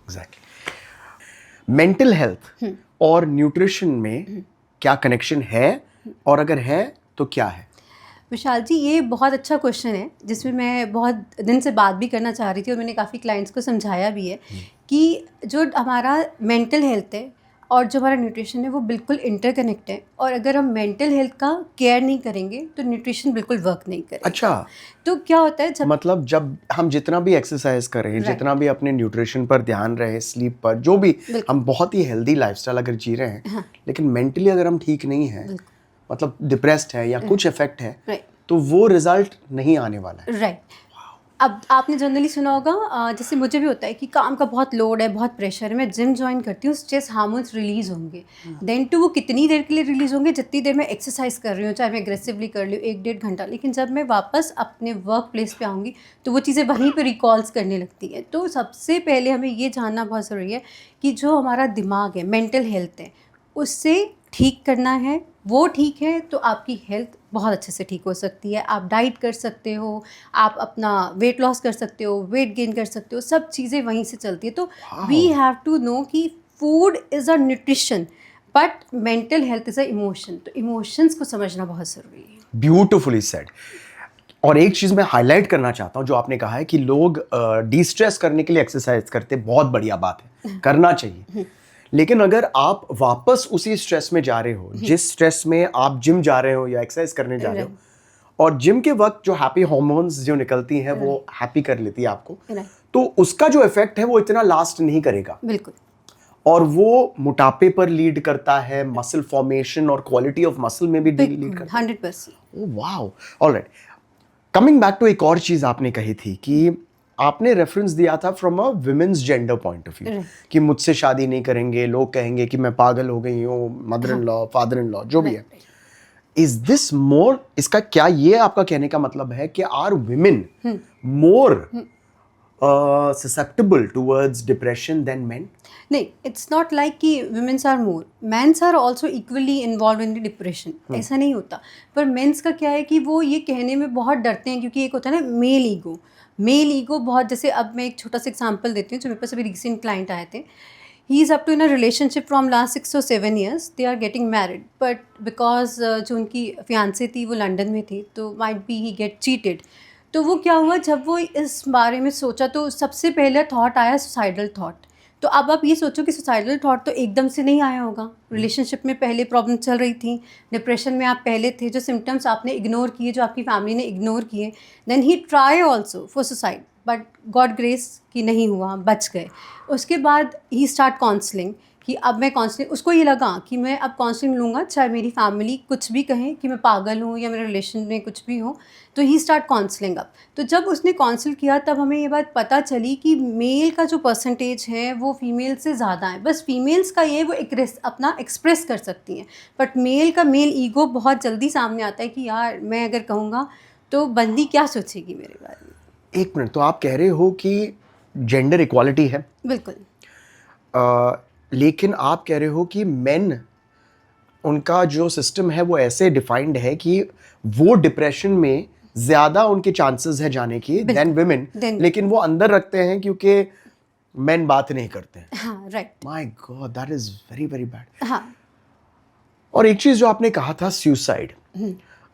एग्जैक्टली. मेंटल हेल्थ और न्यूट्रिशन में क्या कनेक्शन है, और अगर है तो क्या है? विशाल जी, ये बहुत अच्छा क्वेश्चन है जिसमें मैं बहुत दिन से बात भी करना चाह रही थी और मैंने काफ़ी क्लाइंट्स को समझाया भी है कि जो हमारा मेंटल हेल्थ है और जो हमारा न्यूट्रिशन है वो बिल्कुल इंटरकनेक्ट है, और अगर हम मेंटल हेल्थ का केयर नहीं करेंगे तो न्यूट्रिशन बिल्कुल वर्क नहीं करेगा. अच्छा, तो क्या होता है मतलब जब हम जितना भी एक्सरसाइज करें, जितना भी अपने न्यूट्रिशन पर ध्यान रहे, स्लीप पर, जो भी हम बहुत ही हेल्दी लाइफस्टाइल अगर जी रहे हैं, लेकिन मेंटली अगर हम ठीक नहीं हैं, मतलब डिप्रेस्ड है या कुछ इफेक्ट है, तो वो रिजल्ट नहीं आने वाला है. राइट. अब आपने जनरली सुना होगा, जैसे मुझे भी होता है कि काम का बहुत लोड है, बहुत प्रेशर है, मैं जिम ज्वाइन करती हूँ, स्ट्रेस हार्मोन्स रिलीज़ होंगे. देन टू वो कितनी देर के लिए रिलीज़ होंगे, जितनी देर मैं एक्सरसाइज कर रही हूँ, चाहे मैं एग्रेसिवली कर लूँ 1-1.5 घंटा, लेकिन जब मैं वापस अपने वर्क प्लेस पे आऊँगी तो वो चीज़ें वहीं पे रिकॉल्स करने लगती हैं. तो सबसे पहले हमें ये जानना बहुत ज़रूरी है कि जो हमारा दिमाग है, मेंटल हेल्थ है, उससे ठीक करना है. वो ठीक है तो आपकी हेल्थ बहुत अच्छे से ठीक हो सकती है. आप डाइट कर सकते हो, आप अपना वेट लॉस कर सकते हो, वेट गेन कर सकते हो, सब चीज़ें वहीं से चलती है. तो वी हैव टू नो कि food is a nutrition but mental health is a emotion. तो इमोशंस को समझना बहुत ज़रूरी है. Beautifully said. और एक चीज़ मैं हाईलाइट करना चाहता हूँ, जो आपने कहा है कि लोग डिस्ट्रेस करने के लिए एक्सरसाइज करते, बहुत बढ़िया बात है, करना चाहिए. लेकिन अगर आप वापस उसी स्ट्रेस में जा रहे हो, जिस स्ट्रेस में आप जिम जा रहे हो या एक्सरसाइज करने जा रहे हो, और जिम के वक्त जो हैप्पी हार्मोन्स जो निकलती हैं वो हैप्पी कर लेती है आपको, तो उसका जो इफेक्ट है वो इतना लास्ट नहीं करेगा. बिल्कुल. और वो मोटापे पर लीड करता है, मसल फॉर्मेशन और क्वालिटी ऑफ मसल में भी लीड करता है. 100%. Wow. Alright, coming back to एक और चीज़ आपने कही थी कि आपने रेफरेंस दिया था from a women's gender point of view कि मुझसे शादी नहीं करेंगे, लोग कहेंगे कि मैं पागल हो गई हूँ, mother in law, father in law, जो भी है. इज दिस मोर, इसका क्या ये आपका कहने का मतलब है कि are women more susceptible towards depression than men? नहीं, इट्स नॉट लाइक कि womens are more, mens are also equally involve in the depression. ऐसा नहीं होता. पर मेंस का क्या है कि वो ये कहने में बहुत डरते हैं, क्योंकि एक होता है ना मेल ईगो बहुत. जैसे अब मैं एक छोटा सा एग्जांपल देती हूँ. जो मेरे पास अभी रिसेंट क्लाइंट आए थे, he is up to in a relationship from last 6 or 7 years. They are getting married, but because जो उनकी फियांसे थी वो लंदन में थी, तो might be he get cheated. तो वो क्या हुआ, जब वो इस बारे में सोचा तो सबसे पहले थॉट आया सुसाइडल थॉट. तो अब आप ये सोचो कि सुसाइडल थॉट तो एकदम से नहीं आया होगा. रिलेशनशिप में पहले प्रॉब्लम चल रही थी, डिप्रेशन में आप पहले थे, जो सिम्टम्स आपने इग्नोर किए, जो आपकी फैमिली ने इग्नोर किए, then he try also for suicide, but God grace कि नहीं हुआ, बच गए. उसके बाद ही स्टार्ट काउंसलिंग कि अब मैं काउंसलिंग, उसको ये लगा कि मैं अब काउंसलिंग लूँगा, चाहे मेरी फैमिली कुछ भी कहें कि मैं पागल हूँ या मेरे रिलेशन में कुछ भी हो. तो ही स्टार्ट काउंसलिंग अब. तो जब उसने काउंसिल किया तब हमें ये बात पता चली कि मेल का जो परसेंटेज है वो फीमेल से ज़्यादा है. बस फीमेल्स का ये वो अपना एक्सप्रेस कर सकती हैं, बट मेल का मेल ईगो बहुत जल्दी सामने आता है कि यार मैं अगर कहूँगा तो बंदी क्या सोचेगी मेरे बारे में. एक मिनट, तो आप कह रहे हो कि जेंडर इक्वालिटी है? बिल्कुल. लेकिन आप कह रहे हो कि मेन, उनका जो सिस्टम है वो ऐसे डिफाइंड है कि वो डिप्रेशन में ज़्यादा उनके चांसेस है जाने की देन विमेन, लेकिन वो अंदर रखते हैं क्योंकि मेन बात नहीं करते हैं. हाँ, right. My God, that is very very bad. हाँ. और एक चीज जो आपने कहा था, सुसाइड,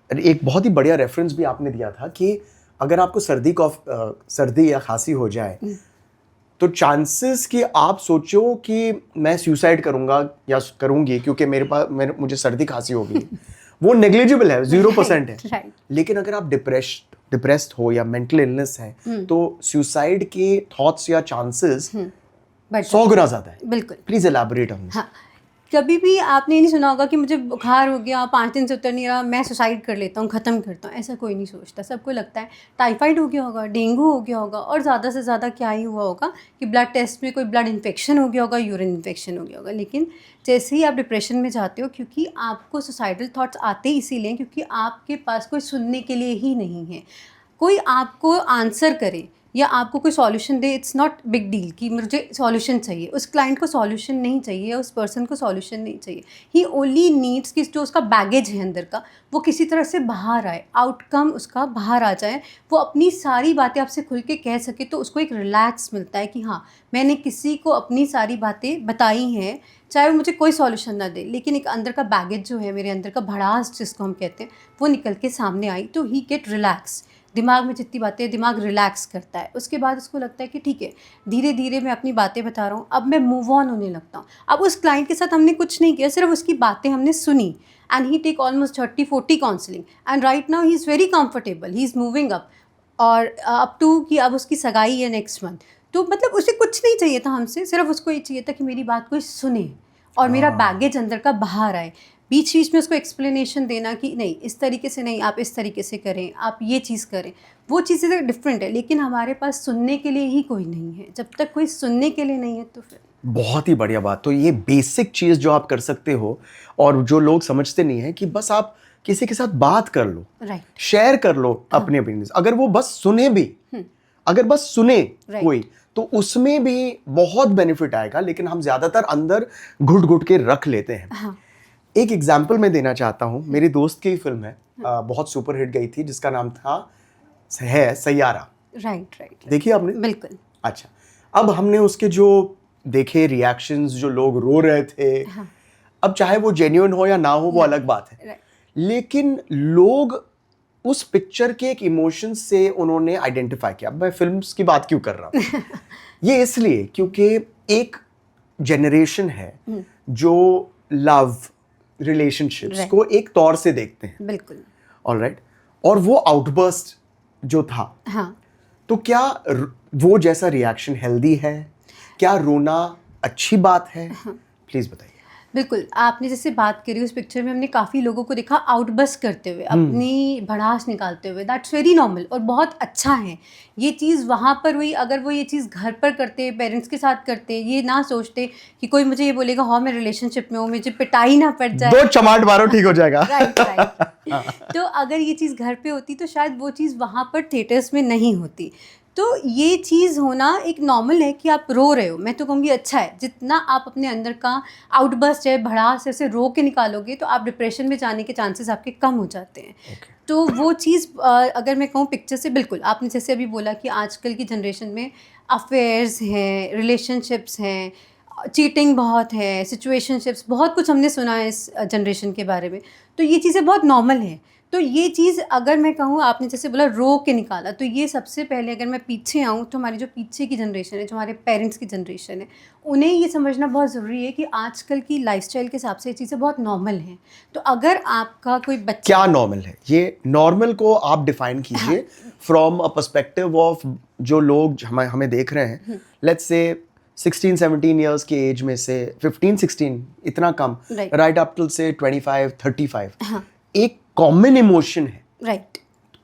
एक बहुत ही बढ़िया रेफरेंस भी आपने दिया था कि अगर आपको सर्दी या खांसी हो जाए तो चांसेस कि आप सोचो कि मैं सुसाइड करूंगा या करूंगी क्योंकि मुझे सर्दी खांसी होगी वो नेग्लिजिबल है, 0% है. राइट. लेकिन अगर आप डिप्रेस्ड हो या मेंटल इलनेस है तो सुसाइड के थॉट्स या चांसेस 100 गुना ज्यादा है. बिल्कुल. Please elaborate on this. हाँ, कभी भी आपने नहीं सुना होगा कि मुझे बुखार हो गया, 5 दिन से उतर नहीं रहा, मैं सुसाइड कर लेता हूँ, ख़त्म करता हूँ. ऐसा कोई नहीं सोचता. सबको लगता है टाइफाइड हो गया होगा, डेंगू हो गया होगा, और ज़्यादा से ज़्यादा क्या ही हुआ होगा कि ब्लड टेस्ट में कोई ब्लड इन्फेक्शन हो गया होगा, यूरिन इन्फेक्शन हो गया होगा. लेकिन जैसे ही आप डिप्रेशन में जाते हो, क्योंकि आपको सुसाइडल थॉट्स आते ही इसीलिए क्योंकि आपके पास कोई सुनने के लिए ही नहीं है, कोई आपको आंसर करे या आपको कोई solution they. It's not big deal कि मुझे सॉल्यूशन चाहिए. उस क्लाइंट को सॉल्यूशन नहीं चाहिए या उस पर्सन को सॉल्यूशन नहीं चाहिए. ही ओनली नीड्स कि जो उसका बैगेज है अंदर का वो किसी तरह से बाहर आए, आउटकम उसका बाहर आ जाए, वो अपनी सारी बातें आपसे खुल के कह सके. तो उसको एक रिलैक्स मिलता है कि हाँ, मैंने किसी को अपनी सारी बातें बताई हैं, चाहे वो मुझे कोई सॉल्यूशन ना दे, लेकिन एक अंदर का बैगेज जो है, मेरे अंदर का भड़ास जिसको हम कहते हैं, वो निकल के सामने आई. तो ही गेट रिलैक्स. दिमाग में जितनी बातें, दिमाग रिलैक्स करता है. उसके बाद उसको लगता है कि ठीक है, धीरे धीरे मैं अपनी बातें बता रहा हूँ, अब मैं मूव ऑन होने लगता हूँ. अब उस क्लाइंट के साथ हमने कुछ नहीं किया, सिर्फ उसकी बातें हमने सुनी. And he take almost 30-40 counselling and right now he is very comfortable, he is moving up. और अप टू कि अब उसकी सगाई है नेक्स्ट मंथ. तो मतलब उसे कुछ नहीं चाहिए था हमसे, सिर्फ उसको ये चाहिए था कि मेरी बात कोई सुने और मेरा बैगेज अंदर का बाहर आए. बीच बीच में उसको एक्सप्लेनेशन देना कि नहीं, इस तरीके से नहीं, आप इस तरीके से करें, आप ये चीज़ करें. वो चीज़ें तो डिफरेंट है, लेकिन हमारे पास सुनने के लिए ही कोई नहीं है. जब तक कोई सुनने के लिए नहीं है तो फिर. बहुत ही बढ़िया बात. तो ये बेसिक चीज़ जो आप कर सकते हो और जो लोग समझते नहीं है कि बस आप किसी के साथ बात कर लो, राइट, शेयर कर लो अपने ओपिनियंस. अगर वो बस सुने भी, अगर बस सुने कोई, तो उसमें भी बहुत बेनिफिट आएगा. लेकिन हम ज़्यादातर अंदर घुट घुट के रख लेते हैं. एक एग्जाम्पल मैं देना चाहता हूँ. मेरी दोस्त की फिल्म है, बहुत सुपर हिट गई थी, जिसका नाम है सैयारा. राइट. देखिए आपने? बिल्कुल. अच्छा, अब हमने उसके जो देखे रिएक्शंस, जो लोग रो रहे थे, अब चाहे वो जेन्युइन हो या ना हो, वो अलग बात है. लेकिन लोग उस पिक्चर के एक इमोशन से उन्होंने आइडेंटिफाई किया. मैं फिल्म्स की बात क्यों कर रहा हूँ? ये इसलिए क्योंकि एक जनरेशन है जो लव रिलेशनशिप्स को एक तौर से देखते हैं. बिल्कुल. ऑलराइट. और वो आउटबर्स्ट जो था, हाँ, तो क्या वो जैसा रिएक्शन हेल्दी है? क्या रोना अच्छी बात है? प्लीज बताइए. बिल्कुल. आपने जैसे बात करी, उस पिक्चर में हमने काफ़ी लोगों को देखा आउटबस्ट करते हुए, अपनी भड़ास निकालते हुए. दैट्स वेरी नॉर्मल और बहुत अच्छा है. ये चीज़ वहाँ पर हुई. अगर वो ये चीज़ घर पर करते, पेरेंट्स के साथ करते, ये ना सोचते कि कोई मुझे ये बोलेगा हाँ मैं रिलेशनशिप में हूँ, मुझे पिटाई ना पड़ जाए, 2 चमाट मारो ठीक हो जाएगा. राइट. तो अगर ये चीज़ घर पे होती तो शायद वो चीज़ वहाँ पर थिएटर्स में नहीं होती. तो ये चीज़ होना एक नॉर्मल है कि आप रो रहे हो. मैं तो कहूँगी अच्छा है. जितना आप अपने अंदर का आउटबर्स्ट है, भड़ास ऐसे रो के निकालोगे तो आप डिप्रेशन में जाने के चांसेस आपके कम हो जाते हैं. तो वो चीज़ अगर मैं कहूँ पिक्चर से, बिल्कुल आपने जैसे अभी बोला कि आजकल की जनरेशन में अफेयर्स हैं, रिलेशनशिप्स हैं, चीटिंग बहुत है, सिचुएशनशिप्स, बहुत कुछ हमने सुना है इस जनरेशन के बारे में. तो ये चीज़ें बहुत नॉर्मल हैं. तो ये चीज़ अगर मैं कहूँ, आपने जैसे बोला रो के निकाला, तो ये सबसे पहले अगर मैं पीछे आऊँ तो हमारी जो पीछे की जनरेशन है, जो हमारे पेरेंट्स की जनरेशन है, उन्हें ये समझना बहुत ज़रूरी है कि आजकल की लाइफस्टाइल के हिसाब से ये चीज़ें बहुत नॉर्मल हैं. तो अगर आपका कोई बच्चा, क्या नॉर्मल है? ये नॉर्मल को आप डिफाइन कीजिए फ्रॉम अ पर्सपेक्टिव ऑफ जो लोग हमें देख रहे हैं. लेट्स से 16-17 ईयर्स के एज में से 15-16, इतना कम, राइट अप टिल से 25-35. एक कॉमन इमोशन है, राइट.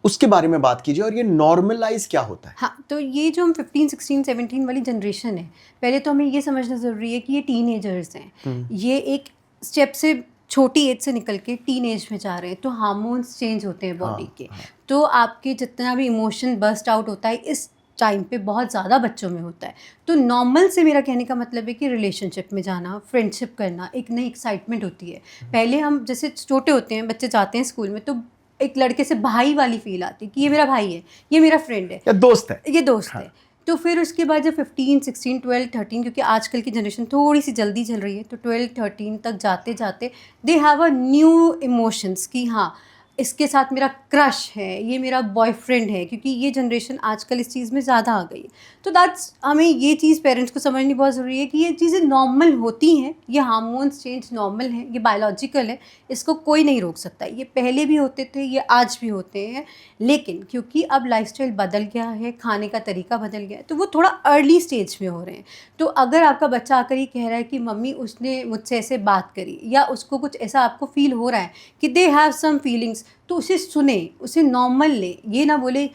उसके बारे में बात कीजिए. और ये नॉर्मलाइज क्या होता है? हाँ, तो ये जो हम 15, 16, 17 वाली जनरेशन है, पहले तो हमें ये समझना ज़रूरी है कि ये टीनेजर्स हैं. ये एक स्टेप से छोटी एज से निकल के टीन एज में जा रहे हैं. तो हार्मोन्स चेंज होते हैं बॉडी के. तो आपके जितना भी इमोशन बर्स्ट आउट होता है इस टाइम पे बहुत ज़्यादा बच्चों में होता है. तो नॉर्मल से मेरा कहने का मतलब है कि रिलेशनशिप में जाना, फ्रेंडशिप करना, एक नई एक्साइटमेंट होती है. पहले हम जैसे छोटे होते हैं, बच्चे जाते हैं स्कूल में, तो एक लड़के से भाई वाली फील आती है कि ये मेरा भाई है, ये मेरा फ्रेंड है, या दोस्त है, ये दोस्त है. तो फिर उसके बाद जब 15, 16, 12, 13, क्योंकि आजकल की जनरेशन थोड़ी सी जल्दी चल रही है, तो 12, 13 तक जाते जाते they have a new emotions कि हाँ इसके साथ मेरा क्रश है, ये मेरा बॉयफ्रेंड है, क्योंकि ये जनरेशन आजकल इस चीज़ में ज़्यादा आ गई है। तो दैट्स हमें ये चीज़ पेरेंट्स को समझनी बहुत ज़रूरी है कि ये चीज़ें नॉर्मल होती हैं, ये हार्मोन्स चेंज नॉर्मल है, ये बायोलॉजिकल है, इसको कोई नहीं रोक सकता। ये पहले भी होते थे, ये आज भी होते हैं, लेकिन क्योंकि अब लाइफस्टाइल बदल गया है, खाने का तरीका बदल गया है, तो वो थोड़ा अर्ली स्टेज में हो रहे हैं। तो अगर आपका बच्चा आकर ये कह रहा है कि मम्मी उसने मुझसे ऐसे बात करी, या उसको कुछ ऐसा आपको फील हो रहा है कि दे हैव सम फीलिंग्स, तो उसे सुने, उसे नॉर्मल ले। ये ना बोले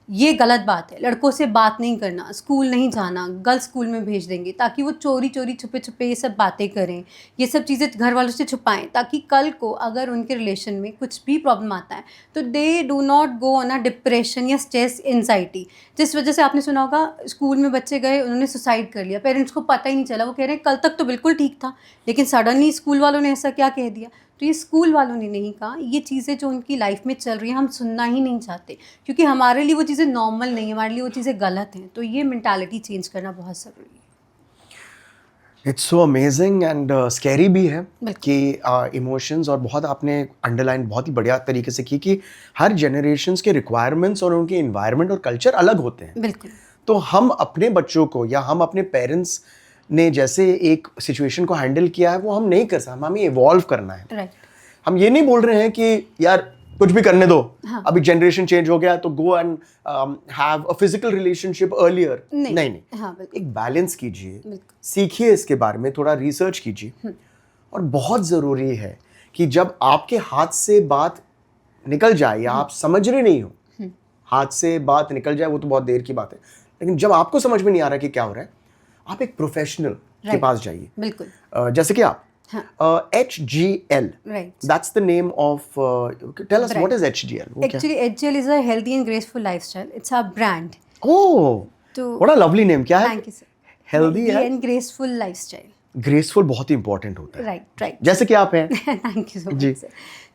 ये गलत बात है, लड़कों से बात नहीं करना, स्कूल नहीं जाना, गर्ल्स स्कूल में भेज देंगे, ताकि वो चोरी चोरी छुपे छुपे ये सब बातें करें, ये सब चीज़ें घर वालों से छुपाएं, ताकि कल को अगर उनके रिलेशन में कुछ भी प्रॉब्लम आता है तो they do not go on a depression या स्ट्रेस, एंजाइटी। जिस वजह से आपने सुना होगा स्कूल में बच्चे गए, उन्होंने सुसाइड कर लिया, पेरेंट्स को पता ही नहीं चला, वो कह रहे हैं कल तक तो बिल्कुल ठीक था, लेकिन सडनली स्कूल वालों ने ऐसा क्या कह दिया। तो ये स्कूल वालों ने नहीं कहा, ये चीज़ें जो उनकी लाइफ में चल रही हैं हम सुनना ही नहीं चाहते, क्योंकि हमारे लिए वो चीज़ें नॉर्मल नहीं है, हमारे लिए वो चीज़ें गलत हैं। तो ये मेंटालिटी चेंज करना बहुत ज़रूरी है। It's so amazing and scary भी है कि इमोशंस, और बहुत आपने अंडरलाइन बहुत ही बढ़िया तरीके से की कि हर जनरेशन्स के रिक्वायरमेंट्स और उनके इन्वायरमेंट और कल्चर अलग होते हैं। बिल्कुल। तो हम अपने बच्चों को या हम अपने पेरेंट्स ने जैसे एक सिचुएशन को हैंडल किया है वो हम नहीं कर सकते, हमें इवॉल्व करना है। राइट। हम ये नहीं बोल रहे हैं कि यार कुछ भी करने दो, हाँ। अभी जनरेशन चेंज हो गया तो go and have a physical relationship earlier. नहीं। हाँ, बिल्कुल। एक बैलेंस कीजिए, बिल्कुल। सीखिए इसके बारे में, थोड़ा रिसर्च कीजिए। और बहुत ज़रूरी है कि जब आपके हाथ से बात निकल जाए या आप समझ रहे नहीं हो, हाथ से बात निकल जाए वो तो बहुत देर की बात है, लेकिन जब आपको समझ में नहीं आ रहा कि क्या हो रहा है, आप एक प्रोफेशनल के पास जाइए। बिल्कुल। जैसे कि आप हाँ। HGL, Right. that's the name of tell us what is HGL? वो क्या? Actually, HGL is a healthy and graceful lifestyle. It's our brand. Oh, तो what a lovely name. क्या है? Thank you, sir. Healthy है, and graceful lifestyle. graceful बहुत ही important होता है। Right. जैसे कि आप हैं। Thank you so ji. Much sir.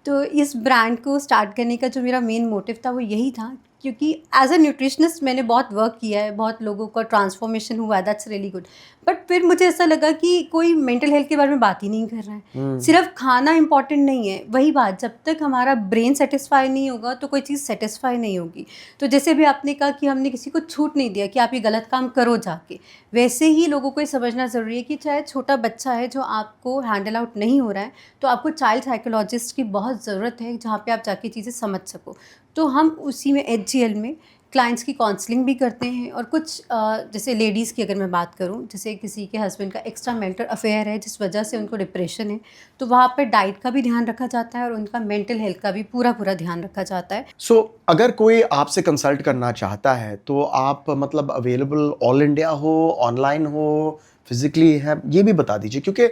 तो इस ब्रांड को स्टार्ट करने का जो मेरा मेन मोटिव था वो यही था, क्योंकि एज अ न्यूट्रिशनिस्ट मैंने बहुत वर्क किया है, बहुत लोगों का ट्रांसफॉर्मेशन हुआ है, दैट्स रियली गुड। बट फिर मुझे ऐसा लगा कि कोई मेंटल हेल्थ के बारे में बात ही नहीं कर रहा है। सिर्फ खाना इंपॉर्टेंट नहीं है, वही बात, जब तक हमारा ब्रेन सेटिस्फाई नहीं होगा तो कोई चीज़ सेटिस्फाई नहीं होगी। तो जैसे भी आपने कहा कि हमने किसी को छूट नहीं दिया कि आप ये गलत काम करो जाके, वैसे ही लोगों को ये समझना ज़रूरी है कि चाहे छोटा बच्चा है जो आपको हैंडल आउट नहीं हो रहा है, तो आपको चाइल्ड साइकोलॉजिस्ट की बहुत ज़रूरत है जहाँ पे आप जाके चीज़ें समझ सको। तो हम उसी में HGL में क्लाइंट्स की काउंसलिंग भी करते हैं, और कुछ जैसे लेडीज़ की अगर मैं बात करूं, जैसे किसी के हस्बैंड का एक्स्ट्रा मेंटल अफेयर है जिस वजह से उनको डिप्रेशन है, तो वहाँ पर डाइट का भी ध्यान रखा जाता है और उनका मेंटल हेल्थ का भी पूरा ध्यान रखा जाता है। सो अगर कोई आपसे कंसल्ट करना चाहता है तो आप मतलब अवेलेबल ऑल इंडिया हो, ऑनलाइन हो, फिजिकली है, ये भी बता दीजिए। क्योंकि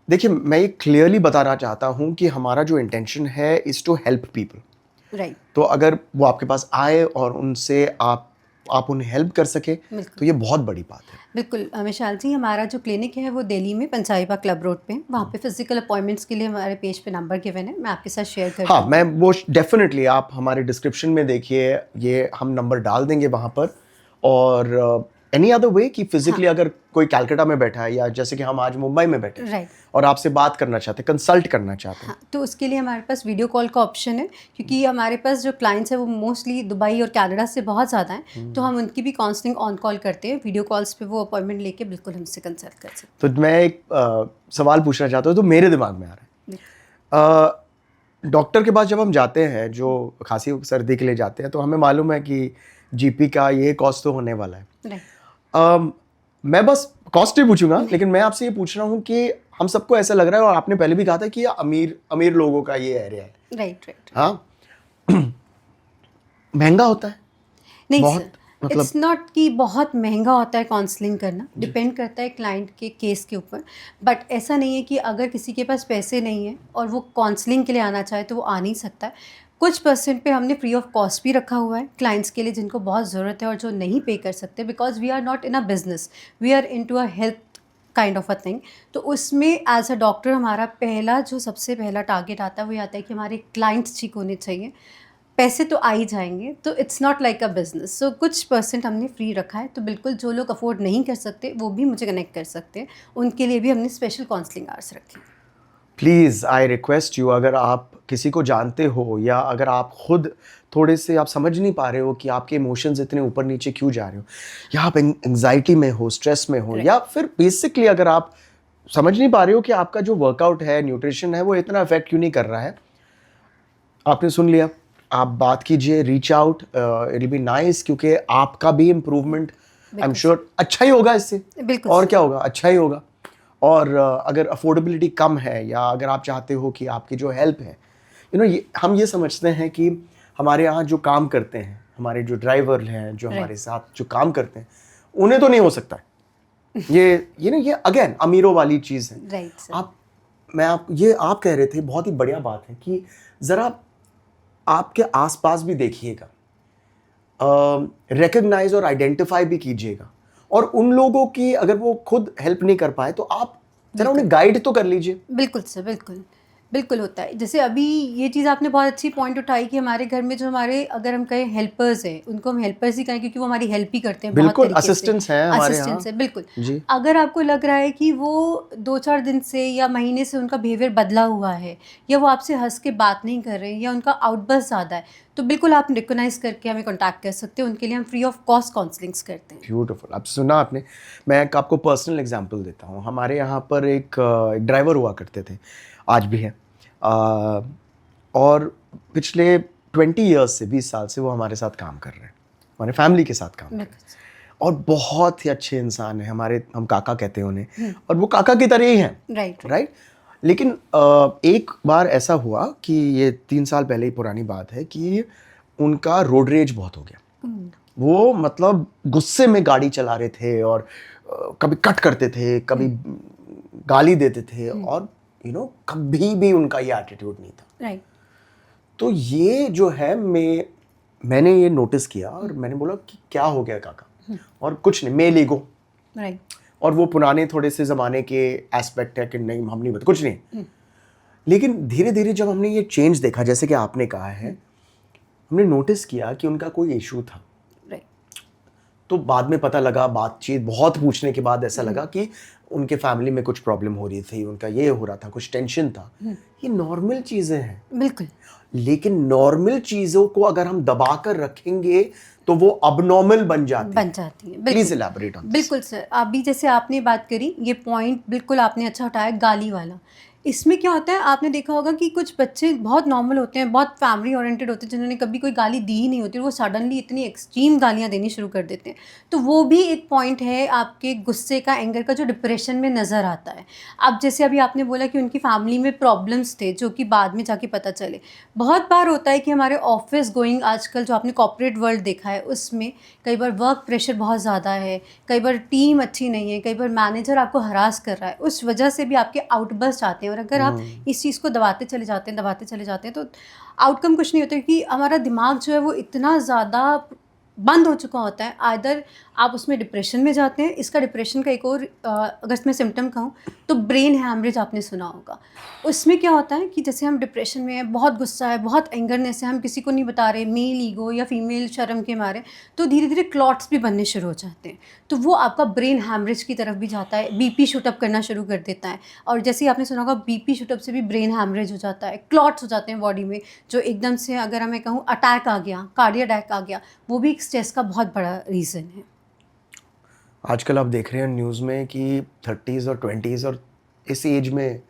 देखिए मैं ये क्लियरली बताना चाहता हूँ कि हमारा जो इंटेंशन है is to help people. Right. तो अगर वो आपके पास आए और उनसे आप उन्हें हेल्प कर सके तो ये बहुत बड़ी बात है। बिल्कुल विशाल जी, हमारा जो क्लिनिक है वो दिल्ली में पंचायबा क्लब रोड पे है। वहाँ पे फिजिकल अपॉइंटमेंट्स के लिए हमारे पेज पे नंबर गिवन है, मैं आपके साथ शेयर कर हाँ, मैं वो डेफिनेटली आप हमारे डिस्क्रिप्शन में देखिए, ये हम नंबर डाल देंगे वहाँ पर। और एनी अदर वे कि फिजिकली अगर कोई कैलकाटा में बैठा है या जैसे कि हम आज मुंबई में बैठे राइट, और आपसे बात करना चाहते हैं, कंसल्ट करना चाहते हैं, हाँ, तो उसके लिए हमारे पास वीडियो कॉल का ऑप्शन है, क्योंकि हमारे पास जो क्लाइंट्स हैं वो मोस्टली दुबई और कनाडा से बहुत ज़्यादा हैं, तो हम उनकी भी काउंसलिंग ऑन कॉल करते हैं। वीडियो कॉल्स पे वो अपॉइंटमेंट लेके बिल्कुल हमसे कंसल्ट कर सकते तो मैं एक सवाल पूछना चाहता हूँ, तो मेरे दिमाग में आ रहा है। डॉक्टर के पास जब हम जाते हैं, जो खांसी सर्दी के लिए जाते हैं, तो हमें मालूम है कि GP का ये कॉस्ट तो होने वाला है। राइट। मैं बस कॉस्ट ही पूछूंगा, लेकिन मैं आपसे ये पूछ रहा हूँ कि हम सबको ऐसा लग रहा है, और आपने पहले भी कहा था कि ये अमीर लोगों का ये एरिया है। राइट। हाँ, महंगा होता है? नहीं बहुत, सर, मतलब इट्स नॉट कि बहुत महंगा होता है काउंसलिंग करना, डिपेंड करता है क्लाइंट के केस के ऊपर। बट ऐसा नहीं है कि अगर किसी के पास पैसे नहीं है और वो काउंसलिंग के लिए आना चाहे तो वो आ नहीं सकता है। कुछ परसेंट पे हमने फ्री ऑफ कॉस्ट भी रखा हुआ है क्लाइंट्स के लिए जिनको बहुत ज़रूरत है और जो नहीं पे कर सकते, because we are not in a business, we are in to a health kind of a thing. तो उसमें एज अ डॉक्टर हमारा सबसे पहला टारगेट आता है वो आता है कि हमारे क्लाइंट्स ठीक होने चाहिए। पैसे तो आ ही जाएंगे, तो it's not like a business. So कुछ परसेंट हमने फ्री रखा है, तो बिल्कुल जो लोग अफोर्ड नहीं कर सकते वो भी मुझे कनेक्ट कर सकते हैं, उनके लिए भी हमने स्पेशल काउंसलिंग आवर्स रखे हैं। प्लीज़ आई रिक्वेस्ट यू, अगर आप किसी को जानते हो या अगर आप खुद थोड़े से आप समझ नहीं पा रहे हो कि आपके इमोशंस इतने ऊपर नीचे क्यों जा रहे हो, या आप एंग्जाइटी में हो, स्ट्रेस में हो, या फिर बेसिकली अगर आप समझ नहीं पा रहे हो कि आपका जो वर्कआउट है, न्यूट्रिशन है, वो इतना इफेक्ट क्यों नहीं कर रहा है, आपने सुन लिया, आप बात कीजिए, reach out, it will be nice, क्योंकि आपका भी इम्प्रूवमेंट आई एम श्योर अच्छा ही होगा इससे, बिल्कुल और सर। क्या होगा, अच्छा ही होगा। और अगर अफोर्डेबिलिटी कम है या अगर आप चाहते हो कि आपकी जो हेल्प है, ये हम ये समझते हैं कि हमारे यहाँ जो काम करते हैं, हमारे जो ड्राइवर हैं, जो हमारे साथ जो काम करते हैं, उन्हें तो नहीं हो सकता है। ये अगेन अमीरों वाली चीज़ है। Right sir. आप कह रहे थे, बहुत ही बढ़िया बात है कि ज़रा आपके आसपास भी देखिएगा, रिकग्नाइज और आइडेंटिफाई भी कीजिएगा, और उन लोगों की अगर वो खुद हेल्प नहीं कर पाए तो आप जरा उन्हें गाइड तो कर लीजिए। बिल्कुल सर, बिल्कुल बिल्कुल होता है। जैसे अभी ये चीज़ आपने बहुत अच्छी पॉइंट उठाई कि हमारे घर में जो हमारे, अगर हम कहें हेल्पर्स हैं, उनको हम हेल्पर्स ही कहें क्योंकि वो हमारी हेल्प ही करते हैं। बिल्कुल, बहुत असिस्टेंट्स हैं हमारे यहाँ। असिस्टेंट्स है, बिल्कुल जी। अगर आपको लग रहा है कि वो 2-4 दिन से या महीने से उनका बिहेवियर बदला हुआ है, या वो आपसे हंस के बात नहीं कर रहे हैं, या उनका आउटबर्स्ट ज़्यादा है, तो बिल्कुल आप रिकोगनाइज करके हमें कॉन्टैक्ट कर सकते हैं। उनके लिए हम फ्री ऑफ कॉस्ट काउंसलिंग्स करते हैं। ब्यूटीफुल। अब सुना आपने, मैं एक आपको पर्सनल एग्जांपल देता हूँ। हमारे यहाँ पर एक ड्राइवर हुआ करते थे, आज भी हैं, और पिछले 20 ईयर्स से, 20 साल से वो हमारे साथ काम कर रहे हैं, हमारे फैमिली के साथ काम कर रहे हैं, और बहुत ही अच्छे इंसान हैं हमारे, हम काका कहते हैं उन्हें, और वो काका की तरह ही हैं। राइट। लेकिन एक बार ऐसा हुआ कि ये 3 साल पहले ही पुरानी बात है कि उनका रोड रेज बहुत हो गया। वो मतलब गुस्से में गाड़ी चला रहे थे, और कभी कट करते थे, कभी गाली देते थे, और कभी भी उनका ये एटीट्यूड नहीं था। राइट। तो ये जो है, मैंने ये नोटिस किया, और मैंने बोला कि क्या हो गया काका, और कुछ नहीं, मेल ईगो। राइट। और वो पुराने थोड़े से ज़माने के एस्पेक्ट है कि नहीं, हम नहीं बता, कुछ नहीं। लेकिन धीरे धीरे जब हमने ये चेंज देखा, जैसे कि आपने कहा है, हमने नोटिस किया कि उनका कोई इशू था। तो बाद में पता लगा, बातचीत बहुत पूछने के बाद ऐसा लगा कि उनके फैमिली में कुछ प्रॉब्लम हो रही थी, उनका ये हो रहा था, कुछ टेंशन था। ये नॉर्मल चीज़ें हैं, बिल्कुल। लेकिन नॉर्मल चीज़ों को अगर हम दबा कर रखेंगे तो वो अबनॉर्मल बन जाती है। Please elaborate on this. बिल्कुल सर, अभी जैसे आपने बात करी, ये पॉइंट बिल्कुल आपने अच्छा उठाया, गाली वाला। इसमें क्या होता है, आपने देखा होगा कि कुछ बच्चे बहुत नॉर्मल होते हैं, बहुत फैमिली ओरिएंटेड होते हैं, जिन्होंने कभी कोई गाली दी ही नहीं होती, वो सडनली इतनी एक्सट्रीम गालियाँ देनी शुरू कर देते हैं। तो वो भी एक पॉइंट है आपके गुस्से का, एंगर का, जो डिप्रेशन में नज़र आता है। अब जैसे अभी आपने बोला कि उनकी फैमिली में प्रॉब्लम्स थे, जो कि बाद में जाके पता चले। बहुत बार होता है कि हमारे ऑफिस गोइंग, आजकल जो आपने कॉर्पोरेट वर्ल्ड देखा है, उसमें कई बार वर्क प्रेशर बहुत ज़्यादा है, कई बार टीम अच्छी नहीं है, कई बार मैनेजर आपको हरास कर रहा है, उस वजह से भी आपके आउटबर्स्ट आते हैं। और अगर आप इस चीज़ को दबाते चले जाते हैं, तो आउटकम कुछ नहीं होता, क्योंकि हमारा दिमाग जो है वो इतना ज़्यादा बंद हो चुका होता है। आइदर आप उसमें डिप्रेशन में जाते हैं। इसका डिप्रेशन का एक और अगर मैं सिम्टम कहूँ तो ब्रेन हैमरेज आपने सुना होगा। उसमें क्या होता है कि जैसे हम डिप्रेशन में हैं, बहुत गुस्सा है, बहुत एंगरनेस है, हम किसी को नहीं बता रहे, मेल ईगो या फीमेल शर्म के मारे, तो धीरे धीरे क्लॉट्स भी बनने शुरू हो जाते हैं। तो वो आपका ब्रेन हैमरेज की तरफ भी जाता है, बीपी शूटअप करना शुरू कर देता है। और जैसे ही आपने सुना होगा, बीपी शूटअप से भी ब्रेन हैमरेज हो जाता है, क्लॉट्स हो जाते हैं बॉडी में, जो एकदम से, अगर मैं कहूँ अटैक आ गया, कार्डियक अटैक आ गया, वो भी एक स्ट्रेस का बहुत बड़ा रीज़न है। आजकल आप देख रहे हैं न्यूज़ में कि 30s और 20s और इस एज में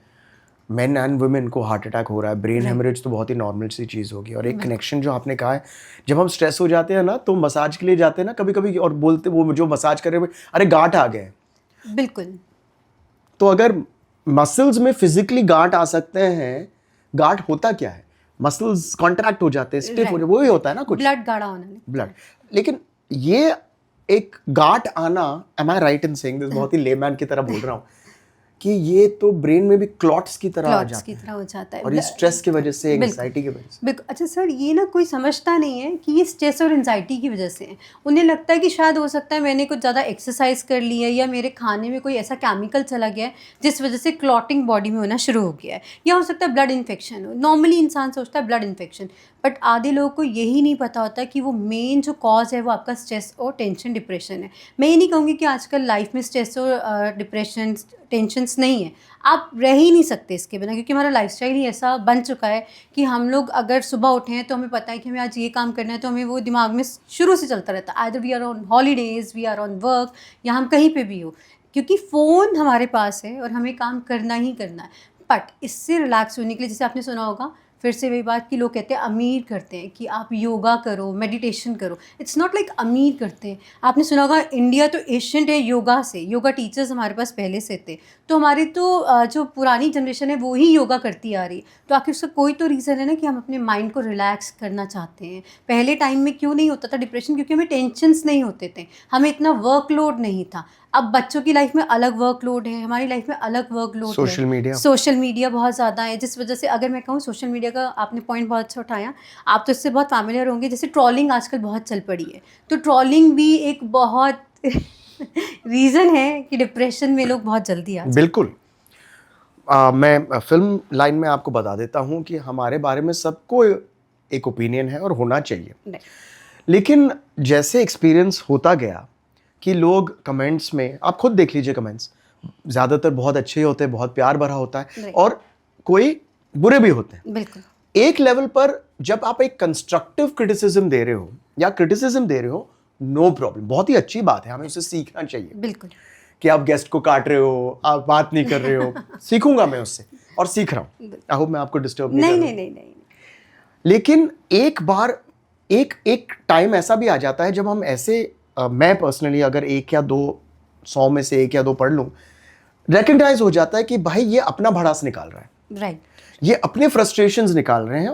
मेन एंड वुमेन को हार्ट अटैक हो रहा है। ब्रेन हेमरेज तो बहुत ही नॉर्मल सी चीज़ होगी। और एक कनेक्शन जो आपने कहा है, जब हम स्ट्रेस हो जाते हैं ना, तो मसाज के लिए जाते हैं ना कभी कभी, और बोलते, वो जो मसाज कर रहे हैं, अरे गांठ आ गए। बिल्कुल। तो अगर मसल्स में फिजिकली गांठ आ सकते हैं, गांठ होता क्या है, मसल्स कॉन्ट्रैक्ट हो जाते हैं, स्टिफ हो जाते हैं, वो ही होता है ना कुछ, ब्लड गाढ़ा होना, ब्लड। लेकिन ये एक गांठ आना, am I right in saying this, बहुत ही लेमैन की तरह बोल रहा हूँ, कि ये तो ब्रेन में भी क्लॉट्स की तरह आ क्लॉट्स जाता की है तरह हो जाता है और ये स्ट्रेस की वजह से, बिल्कुल। एंग्जाइटी की वजह से। अच्छा सर, ये ना कोई समझता नहीं है कि ये स्ट्रेस और एंजाइटी की वजह से है। उन्हें लगता है कि शायद हो सकता है मैंने कुछ ज़्यादा एक्सरसाइज कर ली है, या मेरे खाने में कोई ऐसा केमिकल चला गया है जिस वजह से क्लॉटिंग बॉडी में होना शुरू हो गया है, या हो सकता है ब्लड इन्फेक्शन हो। नॉर्मली इंसान सोचता है ब्लड इन्फेक्शन, बट आधे लोगों को यही नहीं पता होता कि वो मेन जो कॉज है वो आपका स्ट्रेस और टेंशन, डिप्रेशन है। मैं ये नहीं कहूँगी कि आजकल लाइफ में स्ट्रेस और डिप्रेशन, टेंशन्स नहीं है, आप रह ही नहीं सकते इसके बिना, क्योंकि हमारा लाइफस्टाइल ही ऐसा बन चुका है कि हम लोग अगर सुबह उठे हैं तो हमें पता है कि हमें आज ये काम करना है, तो हमें वो दिमाग में शुरू से चलता रहता है, either we are on holidays, we are on work, या हम कहीं पे भी हो, क्योंकि फ़ोन हमारे पास है और हमें काम करना ही करना है। बट इससे रिलैक्स होने के लिए, जैसे आपने सुना होगा फिर से वही बात कि लोग कहते हैं अमीर करते हैं कि आप योगा करो, मेडिटेशन करो। इट्स नॉट लाइक अमीर करते हैं। आपने सुना होगा इंडिया तो एशियंट है योगा से, योगा टीचर्स हमारे पास पहले से थे, तो हमारी तो जो पुरानी जनरेशन है वो ही योगा करती आ रही। तो आखिर उसका कोई तो रीज़न है ना कि हम अपने माइंड को रिलैक्स करना चाहते हैं। पहले टाइम में क्यों नहीं होता था डिप्रेशन? क्योंकि हमें टेंशन्स नहीं होते थे, हमें इतना वर्कलोड नहीं था। अब बच्चों की लाइफ में अलग वर्कलोड है, हमारी लाइफ में अलग वर्कलोड है। सोशल मीडिया बहुत ज़्यादा है, जिस वजह से अगर मैं कहूँ सोशल मीडिया का आपने पॉइंट बहुत अच्छा उठाया, आप तो इससे बहुत फैमिलियर होंगे। जैसे ट्रोलिंग आजकल बहुत चल पड़ी है, तो ट्रोलिंग भी एक बहुत रीज़न है कि डिप्रेशन में लोग बहुत जल्दी आ जाते हैं। बिल्कुल। मैं फिल्म लाइन में आपको बता देता हूँ कि हमारे बारे में सबको एक ओपिनियन है और होना चाहिए, लेकिन जैसे एक्सपीरियंस होता गया कि लोग कमेंट्स में, आप खुद देख लीजिए कमेंट्स, ज़्यादातर बहुत अच्छे होते हैं, बहुत प्यार भरा होता है, और कोई बुरे भी होते हैं। बिल्कुल। एक लेवल पर जब आप एक कंस्ट्रक्टिव क्रिटिसिज्म दे रहे हो या क्रिटिसिज्म दे रहे हो, नो प्रॉब्लम, बहुत ही अच्छी बात है, हमें उसे सीखना चाहिए। बिल्कुल। कि आप गेस्ट को काट रहे हो, आप बात नहीं कर रहे हो, सीखूंगा मैं उससे और सीख रहा हूँ। आई होप मैं आपको डिस्टर्ब नहीं कर रहा हूं। नहीं। लेकिन एक बार एक टाइम ऐसा भी आ जाता है जब हम ऐसे मैं पर्सनली अगर 1 या 2 100 में से 1 या 2 पढ़ लूँ, रिकग्नाइज हो जाता है कि भाई ये अपना भड़ास निकाल रहा है, राइट, ये अपने फ्रस्ट्रेशंस निकाल रहे हैं,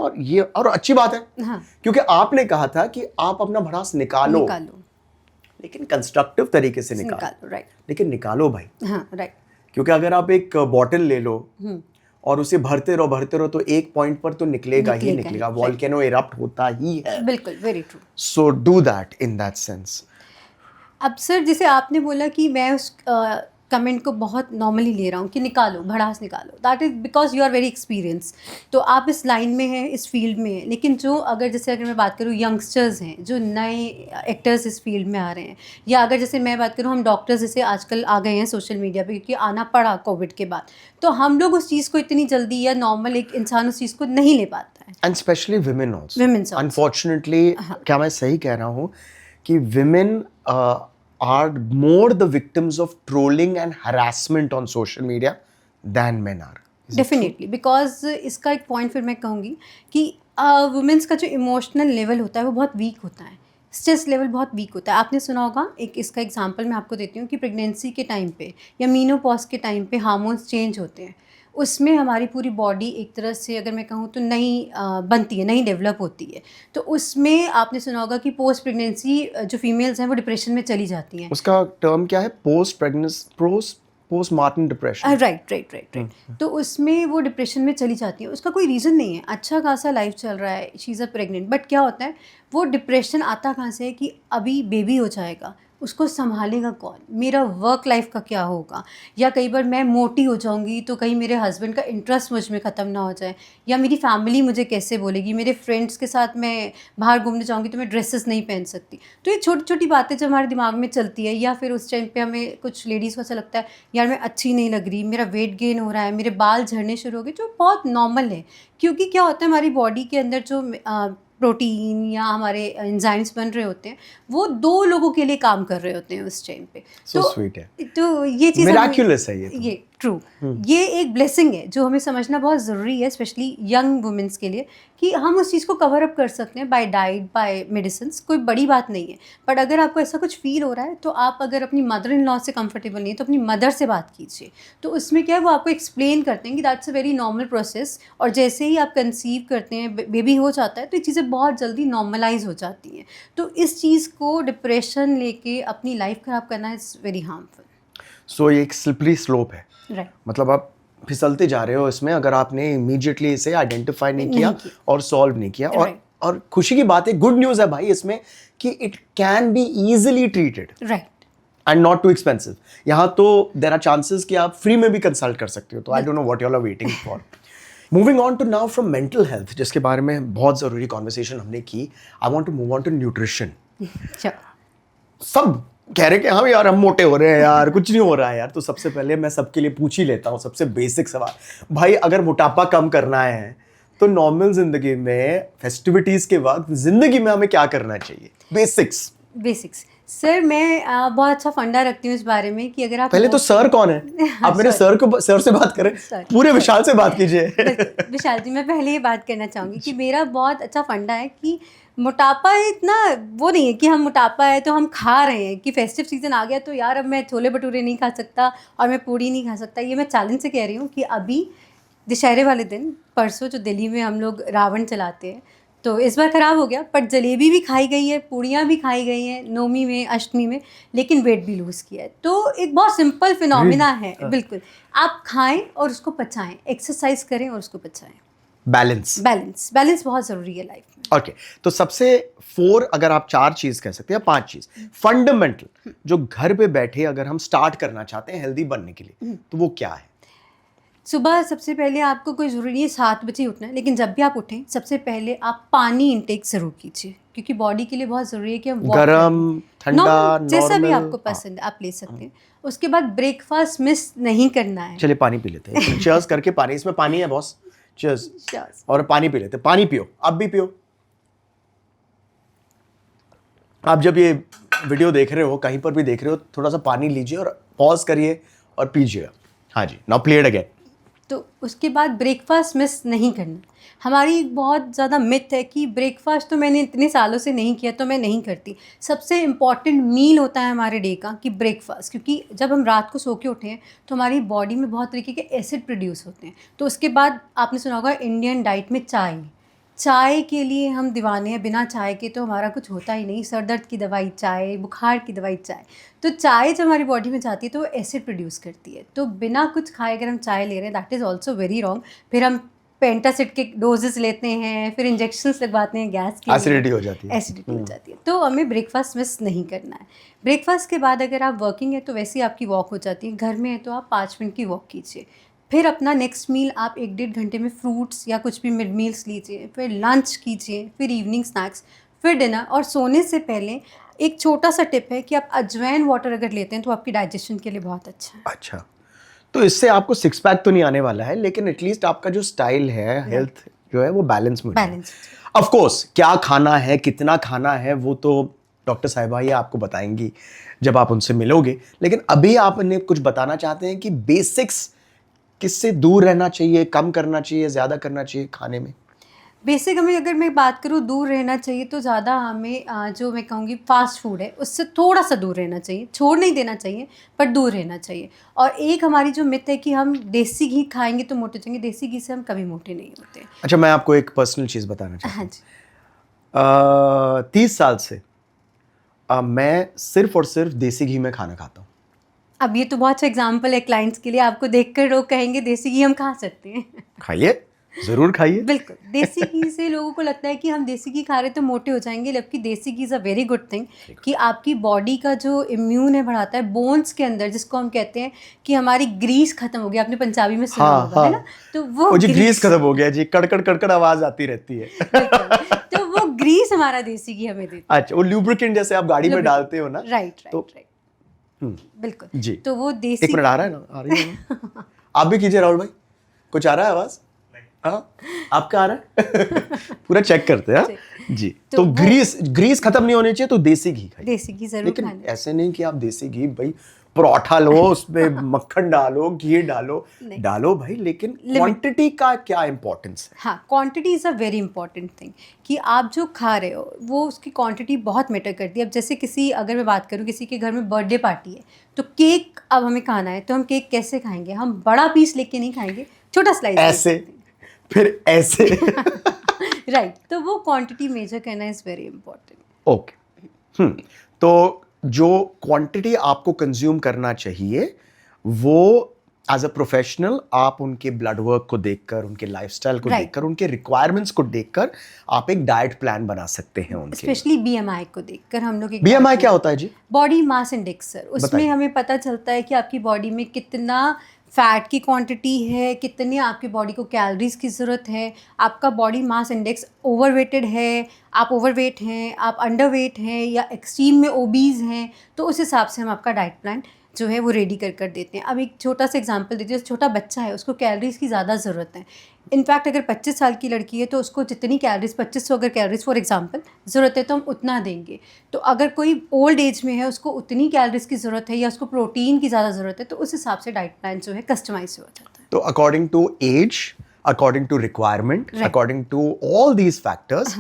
और अच्छी बात है। हाँ, क्योंकि आपने कहा था कि आप अपना भड़ास निकालो, लेकिन कंस्ट्रक्टिव तरीके से निकालो। राइट, लेकिन निकालो भाई। हाँ, राइट। क्योंकि अगर आप एक बॉटल ले लो और उसे भरते रहो तो एक पॉइंट पर तो निकलेगा, वॉल्केनो इरप्ट होता ही है। बिल्कुल, very true. So do that in that sense. अब सर, जैसे आपने बोला कि मैं उस कमेंट को बहुत नॉर्मली ले रहा हूँ कि निकालो, भड़ास निकालो, that is because you are very experience. तो आप इस लाइन में हैं, इस फील्ड में हैं, लेकिन जो अगर मैं बात करूँ यंगस्टर्स हैं, जो नए एक्टर्स इस फील्ड में आ रहे हैं, या अगर जैसे मैं बात करूँ हम डॉक्टर्स जैसे आजकल आ गए हैं सोशल मीडिया पे, क्योंकि आना पड़ा कोविड के बाद, तो हम लोग उस चीज़ को इतनी जल्दी, या नॉर्मल एक इंसान उस चीज़ को नहीं ले पाता है। And specially women also, unfortunately. क्या मैं सही कह रहा हूँ कि women are more the victims of trolling and harassment on social media than men are? Definitely, because इसका एक पॉइंट फिर मैं कहूँगी कि वुमेंस का जो इमोशनल लेवल होता है वो बहुत वीक होता है, स्ट्रेस लेवल बहुत वीक होता है। आपने सुना होगा, एक इसका एग्जांपल मैं आपको देती हूँ कि प्रेगनेंसी के टाइम पे या मीनोपॉज के टाइम पे हार्मोन्स चेंज होते हैं, उसमें हमारी पूरी बॉडी एक तरह से अगर मैं कहूँ तो नई बनती है, नई डेवलप होती है। तो उसमें आपने सुना होगा कि पोस्ट प्रेगनेंसी जो फीमेल्स हैं वो डिप्रेशन में चली जाती हैं। उसका टर्म क्या है? Postmortem depression. राइट। तो उसमें वो डिप्रेशन में चली जाती है, उसका कोई रीज़न नहीं है, अच्छा खासा लाइफ चल रहा है, she is a pregnant, but क्या होता है वो डिप्रेशन आता कहाँ से है कि अभी बेबी हो जाएगा, उसको संभालेगा कौन, मेरा वर्क लाइफ का क्या होगा, या कई बार मैं मोटी हो जाऊंगी तो कहीं मेरे हस्बैंड का इंटरेस्ट मुझ में ख़त्म ना हो जाए, या मेरी फैमिली मुझे कैसे बोलेगी, मेरे फ्रेंड्स के साथ मैं बाहर घूमने जाऊंगी तो मैं ड्रेसेस नहीं पहन सकती। तो ये छोटी छोटी बातें जो हमारे दिमाग में चलती है, या फिर उस टाइम पे हमें कुछ लेडीज़ को ऐसा लगता है यार मैं अच्छी नहीं लग रही, मेरा वेट गेन हो रहा है, मेरे बाल झड़ने शुरू हो गए, जो बहुत नॉर्मल है। क्योंकि क्या होता है हमारी बॉडी के अंदर जो प्रोटीन या हमारे एंजाइम्स बन रहे होते हैं वो 2 लोगों के लिए काम कर रहे होते हैं उस टाइम पे। So sweet है। तो ये चीज़ मिराक्युलस है ये ट्रू, ये एक ब्लेसिंग है जो हमें समझना बहुत ज़रूरी है, स्पेशली यंग वुमेंस के लिए, कि हम उस चीज़ को कवर अप कर सकते हैं बाय डाइट, बाय मेडिसिन्स, कोई बड़ी बात नहीं है। बट अगर आपको ऐसा कुछ फील हो रहा है तो आप अगर अपनी मदर इन लॉ से कंफर्टेबल नहीं है तो अपनी मदर से बात कीजिए। तो उसमें क्या है वो आपको एक्सप्लेन करते हैं कि that's a very normal process, और जैसे ही आप कंसीव करते हैं, बेबी हो जाता है, तो ये चीज़ें बहुत जल्दी नॉर्मलाइज हो जाती हैं। तो इस चीज़ को डिप्रेशन लेके अपनी लाइफ ख़राब करना इज़ वेरी हार्मफुल। सो ये एक स्लिपरी स्लोप है राइट मतलब आप फिसलते जा रहे हो इसमें अगर आपने इमीडिएटली इसे आइडेंटिफाई नहीं किया और सॉल्व नहीं किया। और खुशी की बात है, गुड न्यूज़ है भाई इसमें कि it can be easily treated right and not too expensive. यहाँ तो देयर आर चांसेस कि आप फ्री में भी कंसल्ट कर सकते हो, तो I don't know what you are waiting for. Moving on to now from mental health, जिसके बारे में बहुत ज़रूरी कॉन्वर्सेशन हमने की, I want to move on to nutrition. सब कह रहे कि हाँ यार हम मोटे हो रहे हैं यार, कुछ नहीं हो रहा है यार। तो सबसे पहले मैं सबके लिए पूछ ही लेता हूँ सबसे बेसिक सवाल, भाई अगर मोटापा कम करना है तो नॉर्मल जिंदगी में, फेस्टिविटीज के वक्त जिंदगी में हमें क्या करना चाहिए? बेसिक्स सर मैं बहुत अच्छा फंडा रखती हूँ इस बारे में कि अगर आप पहले तो सर कौन है? आप मेरे सर से बात करें, पूरे विशाल से बात कीजिए। विशाल जी, मैं पहले ये बात करना चाहूँगी कि मेरा बहुत अच्छा फंडा है कि मोटापा इतना वो नहीं है कि हम मोटापा है तो हम खा रहे हैं कि फेस्टिव सीजन आ गया तो यार अब मैं छोले भटूरे नहीं खा सकता और मैं पूड़ी नहीं खा सकता। ये मैं चैलेंज से कह रही हूँ कि अभी दशहरे वाले दिन, परसों जो दिल्ली में हम लोग रावण चलाते हैं, तो इस बार ख़राब हो गया, पर जलेबी भी खाई गई है, पूड़ियाँ भी खाई गई हैं नवमी में, अष्टमी में, लेकिन वेट भी लूज़ किया है। तो एक बहुत सिंपल फिनोमिना है। बिल्कुल, आप खाएं और उसको पचाएं, एक्सरसाइज करें और उसको पचाएं। बैलेंस बहुत ज़रूरी है लाइफ में। ओके, तो सबसे 4 अगर आप 4 चीज़ कह सकते हैं या 5 चीज़ फंडामेंटल जो घर पे बैठे अगर हम स्टार्ट करना चाहते हैं हेल्दी बनने के लिए, तो वो क्या है? सुबह सबसे पहले आपको कोई ज़रूरी नहीं है 7 बजे उठना है, लेकिन जब भी आप उठें सबसे पहले आप पानी इंटेक ज़रूर कीजिए, क्योंकि बॉडी के लिए बहुत ज़रूरी है कि हम गरम, ठंडा, जैसा भी आपको पसंद है आप ले सकते हैं। उसके बाद ब्रेकफास्ट मिस नहीं करना है। चलिए पानी पी लेते हैं, चीयर्स करके पानी, इसमें पानी है बॉस, चीयर्स। और पानी पी लेते हैं, पानी पियो, आप भी पियो। आप जब ये वीडियो देख रहे हो, कहीं पर भी देख रहे हो, थोड़ा सा पानी लीजिए और पॉज करिए और पीजिए। हाँ जी, नाउ प्ले इट अगेन। तो उसके बाद ब्रेकफास्ट मिस नहीं करना। हमारी बहुत ज़्यादा मिथ है कि ब्रेकफास्ट तो मैंने इतने सालों से नहीं किया तो मैं नहीं करती। सबसे इम्पॉर्टेंट मील होता है हमारे डे का कि ब्रेकफास्ट, क्योंकि जब हम रात को सो के उठे हैं तो हमारी बॉडी में बहुत तरीके के एसिड प्रोड्यूस होते हैं। तो उसके बाद आपने सुना होगा इंडियन डाइट में चाय के लिए हम दीवाने हैं, बिना चाय के तो हमारा कुछ होता ही नहीं। सर दर्द की दवाई चाय, बुखार की दवाई चाय। तो चाय जब हमारी बॉडी में जाती है तो वो एसिड प्रोड्यूस करती है। तो बिना कुछ खाए अगर हम चाय ले रहे हैं, that is also very wrong. फिर हम पेंटासिड के डोजेस लेते हैं, फिर इंजेक्शंस लगवाते हैं गैस की, एसिडिटी हो जाती है। तो हमें ब्रेकफास्ट मिस नहीं करना है। ब्रेकफास्ट के बाद अगर आप वर्किंग है तो वैसे ही आपकी वॉक हो जाती है, घर में है तो आप 5 मिनट की वॉक कीजिए। फिर अपना नेक्स्ट मील आप 1-1.5 घंटे में फ्रूट्स या कुछ भी मिड मील्स लीजिए, फिर लंच कीजिए, फिर इवनिंग स्नैक्स, फिर डिनर। और सोने से पहले एक छोटा सा टिप है कि आप अजवाइन वाटर अगर लेते हैं तो आपकी डाइजेशन के लिए बहुत अच्छा है। अच्छा, तो इससे आपको 6 पैक तो नहीं आने वाला है, लेकिन एटलीस्ट आपका जो स्टाइल है, हेल्थ जो है वो बैलेंस में। ऑफ कोर्स क्या खाना है, कितना खाना है, वो तो डॉक्टर साहिबा ये आपको बताएंगी जब आप उनसे मिलोगे। लेकिन अभी आप इन्हें कुछ बताना चाहते हैं कि बेसिक्स किससे दूर रहना चाहिए, कम करना चाहिए, ज़्यादा करना चाहिए खाने में? बेसिक हमें अगर मैं बात करूँ दूर रहना चाहिए तो ज़्यादा हमें जो मैं कहूँगी फास्ट फूड है उससे थोड़ा सा दूर रहना चाहिए। छोड़ नहीं देना चाहिए पर दूर रहना चाहिए। और एक हमारी जो मिथ है कि हम देसी घी खाएंगे तो मोटे जाएंगे, देसी घी से हम कभी मोटे नहीं होते। अच्छा, मैं आपको एक पर्सनल चीज़ बताना चाहता हूँ। हाँ जी। 30 साल से मैं सिर्फ और सिर्फ देसी घी में खाना खाता हूँ। अब ये तो बहुत अच्छा एग्जाम्पल है क्लाइंट्स के लिए, आपको देखकर लोग कहेंगे देसी घी हम खा सकते हैं। खाइए, ज़रूर खाइए। बिल्कुल, देसी घी से लोगों को लगता है कि हम देसी घी खा रहे तो मोटे हो जाएंगे, जबकि desi ghee is a very good thing कि आपकी बॉडी का जो इम्यून है बढ़ाता है। बोन्स के अंदर जिसको हम कहते हैं कि हमारी ग्रीस खत्म हो गया, आपने पंजाबी में सुना होगा, है ना? तो वो जी ग्रीस खत्म हो गया जी, कड़कड़ कड़कड़ आवाज़ आती रहती है। तो वो ग्रीस हमारा देसी घी हमें देता है। अच्छा, वो लुब्रिकेंट जैसे आप गाड़ी में डालते हो ना? राइट। बिल्कुल जी। तो वो देसी, एक मिनट, आ रहा है ना? आ रही है ना? आप भी कीजिए राहुल भाई, कुछ आ रहा है आवाज़? हाँ, आपका आ रहा है? पूरा चेक करते हैं जी। तो ग्रीस खत्म नहीं होनी चाहिए तो देसी घी खाइए। देसी घी जरूर लेकिन खाना। ऐसे नहीं कि आप देसी घी भाई परोठा लो, उसमें मक्खन डालो, घी डालो भाई, लेकिन क्वांटिटी का क्या इंपॉर्टेंस है? हाँ, quantity is a very important thing कि आप जो खा रहे हो वो उसकी क्वांटिटी बहुत मैटर करती है। अब जैसे अगर मैं बात करूँ किसी के घर में बर्थडे पार्टी है तो केक अब हमें खाना है, तो हम केक कैसे खाएंगे? हम बड़ा पीस लेके नहीं खाएंगे, छोटा स्लाइस ऐसे, फिर ऐसे। राइट। तो वो क्वांटिटी मेजर करना इज़ वेरी इंपॉर्टेंट। ओके, तो जो क्वांटिटी आपको कंज्यूम करना चाहिए वो एज अ प्रोफेशनल आप उनके ब्लड वर्क को देखकर, उनके लाइफस्टाइल को Right. देखकर, उनके रिक्वायरमेंट्स को देखकर आप एक डाइट प्लान बना सकते हैं उनके। स्पेशली BMI को देखकर हम लोग BMI क्या होता है जी? बॉडी मास इंडेक्स सर, उसमें बताइए। हमें पता चलता है कि आपकी बॉडी में कितना फैट की क्वांटिटी है, कितनी आपकी बॉडी को कैलोरीज की ज़रूरत है, आपका बॉडी मास इंडेक्स ओवरवेटेड है, आप ओवरवेट हैं, आप अंडरवेट हैं या एक्सट्रीम में ओबीज हैं, तो उस हिसाब से हम आपका डाइट प्लान जो है वो रेडी कर देते हैं। अब एक छोटा सा एग्जांपल दीजिए, छोटा बच्चा है, उसको कैलोरीज की ज़्यादा ज़रूरत है। इनफैक्ट अगर 25 साल की लड़की है तो उसको जितनी कैलोरीज 2500 अगर कैलोरीज फॉर एग्जांपल ज़रूरत है तो हम उतना देंगे। तो अगर कोई ओल्ड एज में है, उसको उतनी कैलोरीज की ज़रूरत है या उसको प्रोटीन की ज़्यादा ज़रूरत है, तो उस हिसाब से डाइट प्लान जो है कस्टमाइज हो जाता है। तो according to age, according to requirement, Right. According to all these factors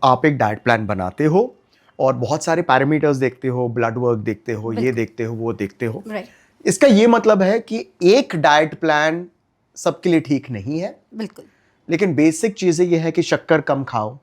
आप एक डाइट प्लान बनाते हो और बहुत सारे पैरामीटर्स देखते हो, ब्लड वर्क देखते हो, ये देखते हो, वो देखते हो। राइट, इसका ये मतलब है कि एक डाइट प्लान सबके लिए ठीक नहीं है, बिल्कुल लेकिन बेसिक चीजें ये है कि शक्कर कम खाओ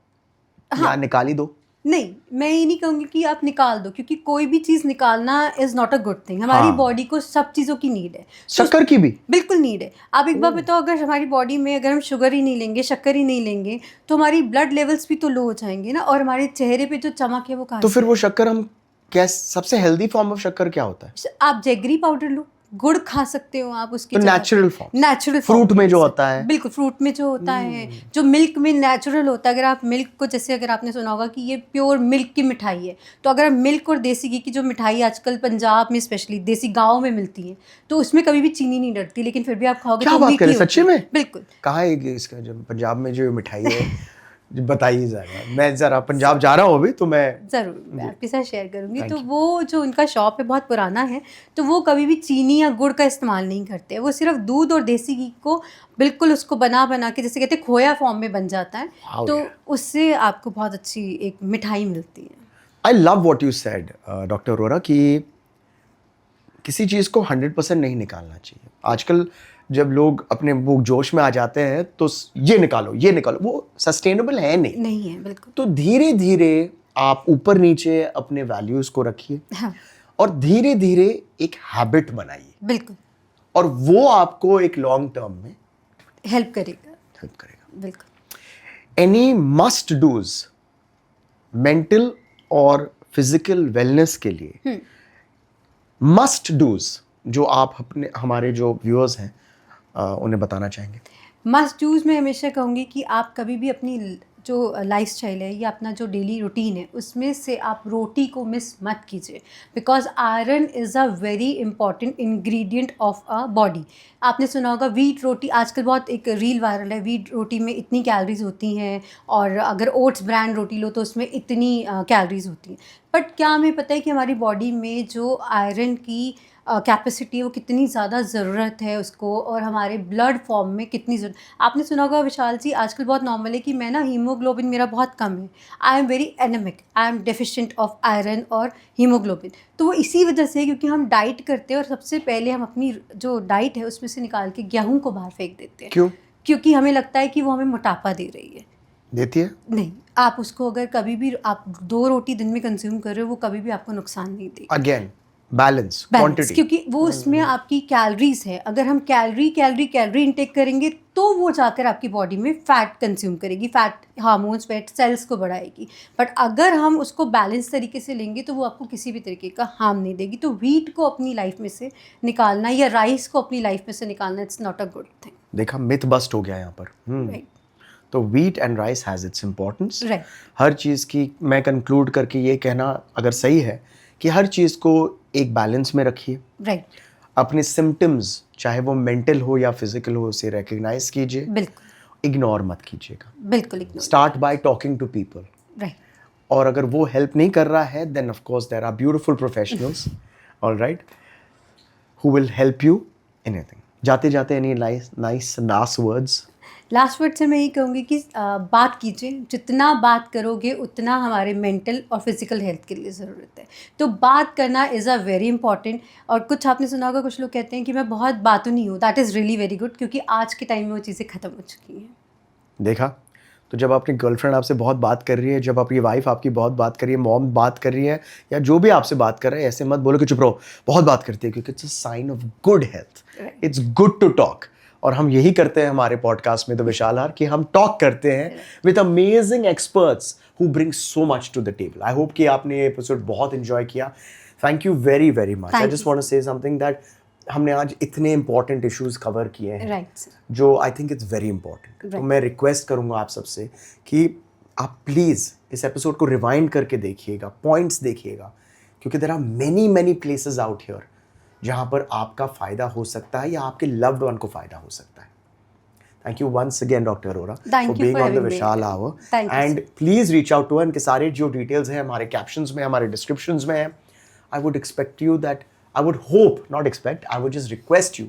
या निकाली दो। नहीं, मैं ये नहीं कहूँगी कि आप निकाल दो, क्योंकि कोई भी चीज़ निकालना is not a good thing. हमारी हाँ। बॉडी को सब चीज़ों की नीड है, शक्कर की भी। बिल्कुल नीड है। आप एक बार बताओ, अगर हमारी बॉडी में अगर हम शुगर ही नहीं लेंगे, शक्कर ही नहीं लेंगे, तो हमारी ब्लड लेवल्स भी तो लो हो जाएंगे ना, और हमारे चेहरे पे जो चमक है वो कहाँ तो से फिर वो शक्कर हम क्या, सबसे हेल्दी फॉर्म ऑफ शक्कर क्या होता है? आप जैगरी पाउडर लो, गुड़ खा सकते हो आप उसकी तो जगह। नेचुरल फॉर्म, नेचुरल फ्रूट में जो होता है। बिल्कुल, फ्रूट में जो होता है, जो मिल्क में नेचुरल होता है। अगर आप मिल्क को, जैसे अगर आपने सुना होगा कि ये प्योर मिल्क की मिठाई है, तो अगर आप मिल्क और देसी घी की जो मिठाई आजकल पंजाब में स्पेशली देसी गाँव में मिलती है, तो उसमें कभी भी चीनी नहीं डलती, लेकिन फिर भी आप खाओगे क्या तो बात मीठी करें, होती सच्ची है। में? बिल्कुल। कहाँ है ये इसका, जो पंजाब में जो मिठाई है जो बताइए जरा। मैं जरा पंजाब जा रहा हूँ अभी, तो मैं ज़रूर मैं आपके साथ शेयर करूँगी। Thank तो you. वो जो उनका शॉप है बहुत पुराना है, तो वो कभी भी चीनी या गुड़ का इस्तेमाल नहीं करते। वो सिर्फ दूध और देसी घी को बिल्कुल उसको बना बना के, जैसे कहते हैं खोया फॉर्म में बन जाता है, Wow, तो yeah. उससे आपको बहुत अच्छी एक मिठाई मिलती है। I love what you said doctor Arora, कि किसी चीज़ को 100% नहीं निकालना चाहिए। आजकल जब लोग अपने वो जोश में आ जाते हैं तो ये निकालो, ये निकालो, वो सस्टेनेबल है नहीं। नहीं है, बिल्कुल। तो धीरे धीरे आप ऊपर नीचे अपने वैल्यूज़ को रखिए हाँ, और धीरे धीरे एक हैबिट बनाइए, बिल्कुल और वो आपको एक लॉन्ग टर्म में हेल्प करेगा, हेल्प करेगा। बिल्कुल। एनी मस्ट डूज मेंटल और फिजिकल वेलनेस के लिए, मस्ट डूज जो आप अपने, हमारे जो व्यूअर्स हैं उन्हें बताना चाहेंगे? मस्ट डूज़ में हमेशा कहूँगी कि आप कभी भी अपनी जो लाइफस्टाइल है या अपना जो डेली रूटीन है, उसमें से आप रोटी को मिस मत कीजिए, because iron is a very important ingredient of a body. आपने सुना होगा वीट रोटी, आजकल बहुत एक रील वायरल है, वीट रोटी में इतनी कैलोरीज होती हैं, और अगर ओट्स ब्रांड रोटी लो तो उसमें इतनी कैलोरीज होती हैं। बट क्या हमें पता है कि हमारी बॉडी में जो आयरन की कैपेसिटी है वो कितनी ज़्यादा ज़रूरत है उसको, और हमारे ब्लड फॉर्म में कितनी ज़रूरत। आपने सुना होगा विशाल जी, आजकल बहुत नॉर्मल है कि मैं ना हीमोग्लोबिन मेरा बहुत कम है, I am very anaemic, I am deficient of iron और हीमोग्लोबिन। तो वो इसी वजह से, क्योंकि हम डाइट करते हैं और सबसे पहले हम अपनी जो डाइट है उसमें से निकाल के गेहूँ को बाहर फेंक देते हैं। क्यों क्योंकि हमें लगता है कि वो हमें मोटापा दे रही है। देती है? नहीं, आप उसको अगर कभी भी आप 2 रोटी दिन में कंज्यूम कर रहे हो, वो कभी भी आपको नुकसान नहीं देगी। Again balance, balance, quantity. क्योंकि वो उसमें आपकी कैलोरीज है। अगर हम कैलोरी इंटेक करेंगे तो वो जाकर आपकी बॉडी में फैट कंज्यूम करेगी, फैट हार्मोन्स, फैट सेल्स को बढ़ाएगी। बट अगर हम उसको बैलेंस तरीके से लेंगे तो वो आपको किसी भी तरीके का हार्म नहीं देगी। तो व्हीट को अपनी लाइफ में से निकालना या राइस को अपनी लाइफ में से निकालना, it's not a good thing. देखा, मिथ बस्ट हो गया यहाँ पर। राइट, तो wheat and rice has its importance. Right, हर चीज़ की मैं कंक्लूड करके ये कहना अगर सही है कि हर चीज़ को एक बैलेंस में रखिए। राइट, अपने सिम्टम्स, चाहे वो मेंटल हो या फिजिकल हो, उसे रिकग्नाइज कीजिए, बिल्कुल, इग्नोर मत कीजिएगा। बिल्कुल ignore. Start by talking to people, right, और अगर वो हेल्प नहीं कर रहा है, then of course there are beautiful professionals, alright, who will help you anything. जाते जाते any nice last words? Last word से मैं यही कहूँगी कि बात कीजिए, जितना बात करोगे उतना हमारे मेंटल और फिजिकल हेल्थ के लिए ज़रूरत है। तो बात करना इज़ अ वेरी इंपॉर्टेंट। और कुछ आपने सुना होगा, कुछ लोग कहते हैं कि मैं बहुत बातूनी हूँ, that is really very good, क्योंकि आज के टाइम में वो चीज़ें ख़त्म हो चुकी हैं। देखा, तो तो जब अपनी गर्लफ्रेंड आपसे बहुत बात कर रही है, जब आपकी वाइफ आपकी बहुत बात कर रही है, मॉम बात कर रही है, या जो भी आपसे बात कर रहे हैं, ऐसे मत बोलो कि चुप रहो, बहुत बात करती है, क्योंकि it's a sign of good health. It's good to talk. और हम यही करते हैं हमारे पॉडकास्ट में द विशाल कि हम टॉक करते हैं with amazing experts who bring so much to the table. I hope कि आपने ये एपिसोड बहुत एंजॉय किया. Thank you very very much. I just want to say something that हमने आज इतने इंपॉर्टेंट इश्यूज कवर किए हैं, राइट, जो I think it's very important. तो मैं रिक्वेस्ट करूंगा आप सबसे कि आप प्लीज़ इस एपिसोड को रिवाइंड करके देखिएगा, पॉइंट्स देखिएगा, क्योंकि there are many many places out here जहां पर आपका फ़ायदा हो सकता है या आपके लव्ड वन को फ़ायदा हो सकता है. Thank you once again, Dr. Arora, for being on the Vishal Hour. And please reach out to her. इनके सारे जो डिटेल्स हैं हमारे कैप्शंस में, हमारे डिस्क्रिप्शंस में हैं. I would expect you that, I would hope, not expect, I would just request you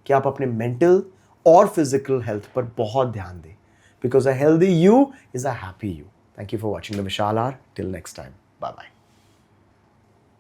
कि आप अपने mental और physical health पर बहुत ध्यान दें. Because a healthy you is a happy you. Thank you for watching the Vishal Hour. Till next time. Bye bye.